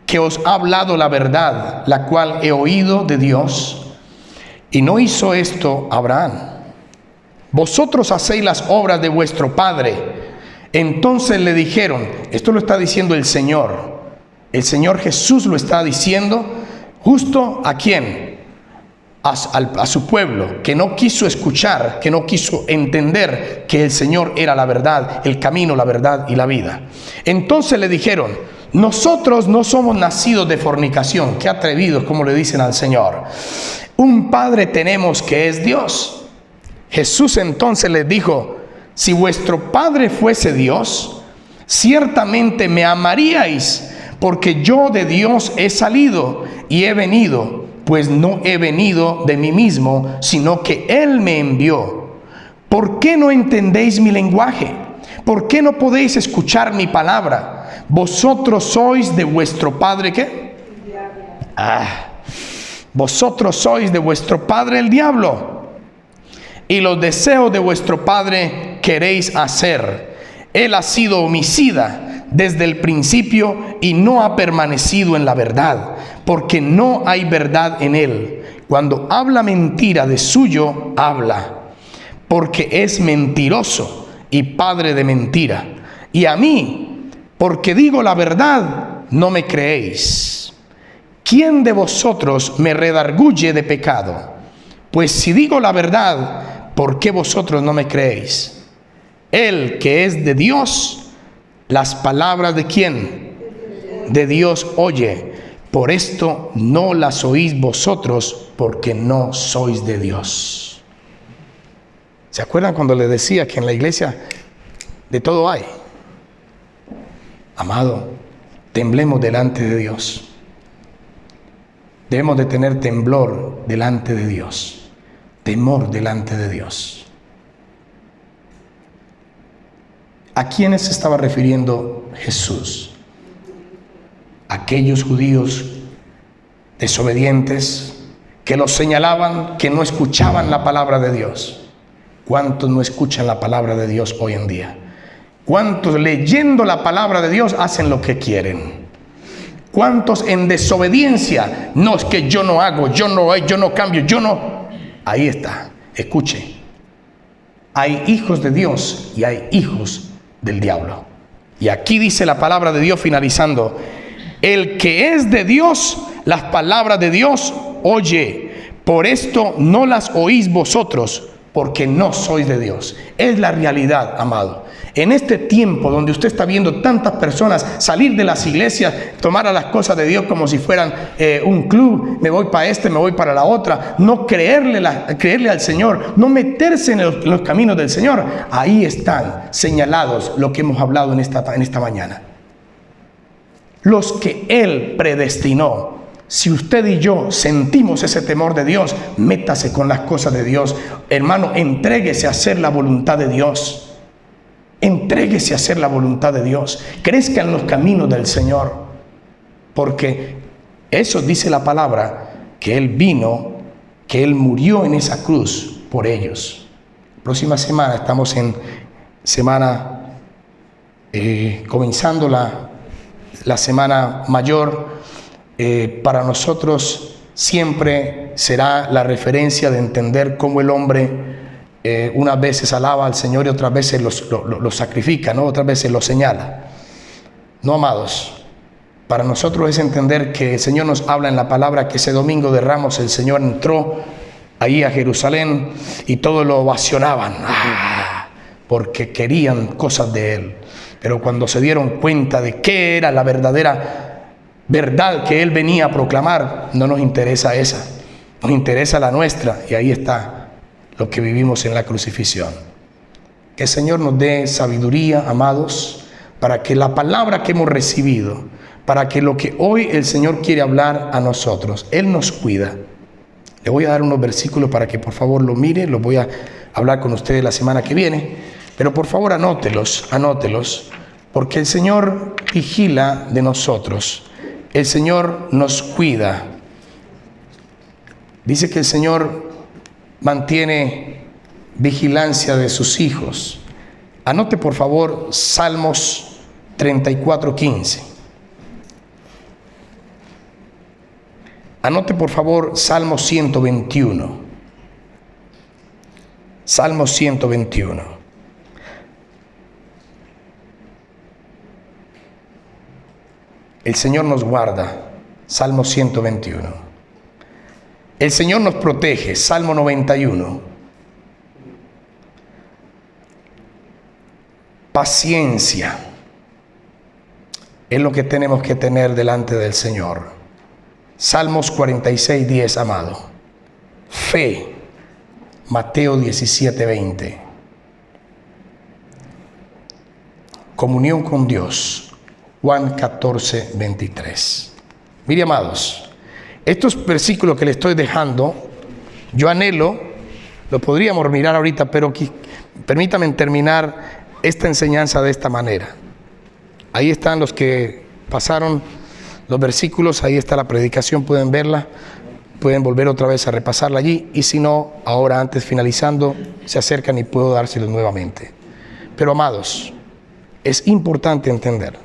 que os ha hablado la verdad, la cual he oído de Dios, y no hizo esto Abraham. Vosotros hacéis las obras de vuestro padre. Entonces le dijeron, esto lo está diciendo el Señor Jesús lo está diciendo justo ¿a quién? A su pueblo, que no quiso escuchar, que no quiso entender que el Señor era la verdad, el camino, la verdad y la vida. Entonces le dijeron: nosotros no somos nacidos de fornicación. Qué atrevidos, como le dicen al Señor. Un Padre tenemos que es Dios. Jesús entonces les dijo: si vuestro Padre fuese Dios, ciertamente me amaríais, porque yo de Dios he salido y he venido, pues no he venido de mí mismo, sino que Él me envió. ¿Por qué no entendéis mi lenguaje? ¿Por qué no podéis escuchar mi palabra? Vosotros sois de vuestro padre, ¿qué? Vosotros sois de vuestro padre el diablo, y los deseos de vuestro padre queréis hacer. Él ha sido homicida desde el principio y no ha permanecido en la verdad, porque no hay verdad en él. Cuando habla mentira, de suyo habla, porque es mentiroso y padre de mentira. Y a mí, porque digo la verdad, no me creéis. ¿Quién de vosotros me redarguye de pecado? Pues si digo la verdad, ¿por qué vosotros no me creéis? Él que es de Dios, las palabras de ¿quién? De Dios oye. Por esto no las oís vosotros, porque no sois de Dios. ¿Se acuerdan cuando les decía que en la iglesia de todo hay? Amado, temblemos delante de Dios. Debemos de tener temblor delante de Dios, temor delante de Dios. ¿A quiénes se estaba refiriendo Jesús? Aquellos judíos desobedientes que los señalaban, que no escuchaban la palabra de Dios. ¿Cuántos no escuchan la palabra de Dios hoy en día? ¿Cuántos leyendo la palabra de Dios hacen lo que quieren? ¿Cuántos en desobediencia? No, es que yo no hago, yo no cambio, yo no. Ahí está, escuche. Hay hijos de Dios y hay hijos del diablo. Y aquí dice la palabra de Dios finalizando: El que es de Dios, las palabras de Dios oye. Por esto no las oís vosotros, porque no sois de Dios. Es la realidad, amado. En este tiempo donde usted está viendo tantas personas salir de las iglesias, tomar a las cosas de Dios como si fueran un club, me voy para este, me voy para la otra, no creerle al Señor, no meterse en los caminos del Señor, ahí están señalados lo que hemos hablado en esta mañana. Los que Él predestinó. Si usted y yo sentimos ese temor de Dios, métase con las cosas de Dios. Hermano, entréguese a hacer la voluntad de Dios. Entréguese a hacer la voluntad de Dios. Crezca en los caminos del Señor. Porque eso dice la palabra, que Él vino, que Él murió en esa cruz por ellos. Próxima semana estamos en semana, comenzando la semana mayor. Para nosotros siempre será la referencia de entender cómo el hombre unas veces alaba al Señor y otras veces lo sacrifica, ¿no? Otras veces lo señala. No, amados, para nosotros es entender que el Señor nos habla en la palabra que ese domingo de Ramos el Señor entró ahí a Jerusalén y todos lo ovacionaban, porque querían cosas de Él. Pero cuando se dieron cuenta de qué era la verdadera verdad que Él venía a proclamar, no nos interesa esa, nos interesa la nuestra, y ahí está lo que vivimos en la crucifixión. Que el Señor nos dé sabiduría, amados, para que la palabra que hemos recibido, para que lo que hoy el Señor quiere hablar a nosotros, Él nos cuida. Le voy a dar unos versículos para que por favor lo mire, los voy a hablar con ustedes la semana que viene, pero por favor anótelos, porque el Señor vigila de nosotros. El Señor nos cuida. Dice que el Señor mantiene vigilancia de sus hijos. Anote por favor Salmos 34:15. Anote por favor Salmo 121. Salmo 121. El Señor nos guarda, Salmo 121. El Señor nos protege, Salmo 91. Paciencia es lo que tenemos que tener delante del Señor. Salmos 46:10, amado. Fe, Mateo 17:20. Comunión con Dios, Juan 14:23. Mire, amados, estos versículos que le estoy dejando, yo anhelo, lo podríamos mirar ahorita, pero permítame terminar esta enseñanza de esta manera. Ahí están los que pasaron los versículos, ahí está la predicación, pueden verla, pueden volver otra vez a repasarla allí, y si no, ahora antes finalizando, se acercan y puedo dárselos nuevamente. Pero amados, es importante entender.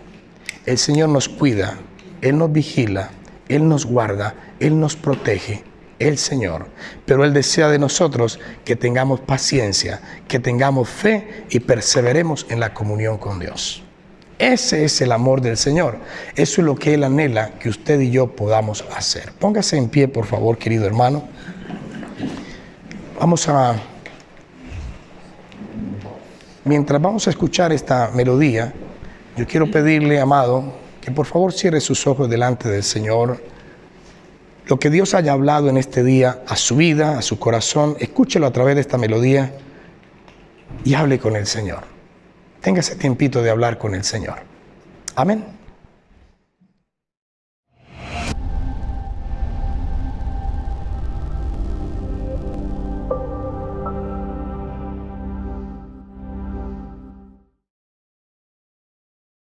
El Señor nos cuida, Él nos vigila, Él nos guarda, Él nos protege, el Señor. Pero Él desea de nosotros que tengamos paciencia, que tengamos fe y perseveremos en la comunión con Dios. Ese es el amor del Señor. Eso es lo que Él anhela que usted y yo podamos hacer. Póngase en pie, por favor, querido hermano. Mientras vamos a escuchar esta melodía, yo quiero pedirle, amado, que por favor cierre sus ojos delante del Señor. Lo que Dios haya hablado en este día a su vida, a su corazón, escúchelo a través de esta melodía y hable con el Señor. Tenga ese tiempito de hablar con el Señor. Amén.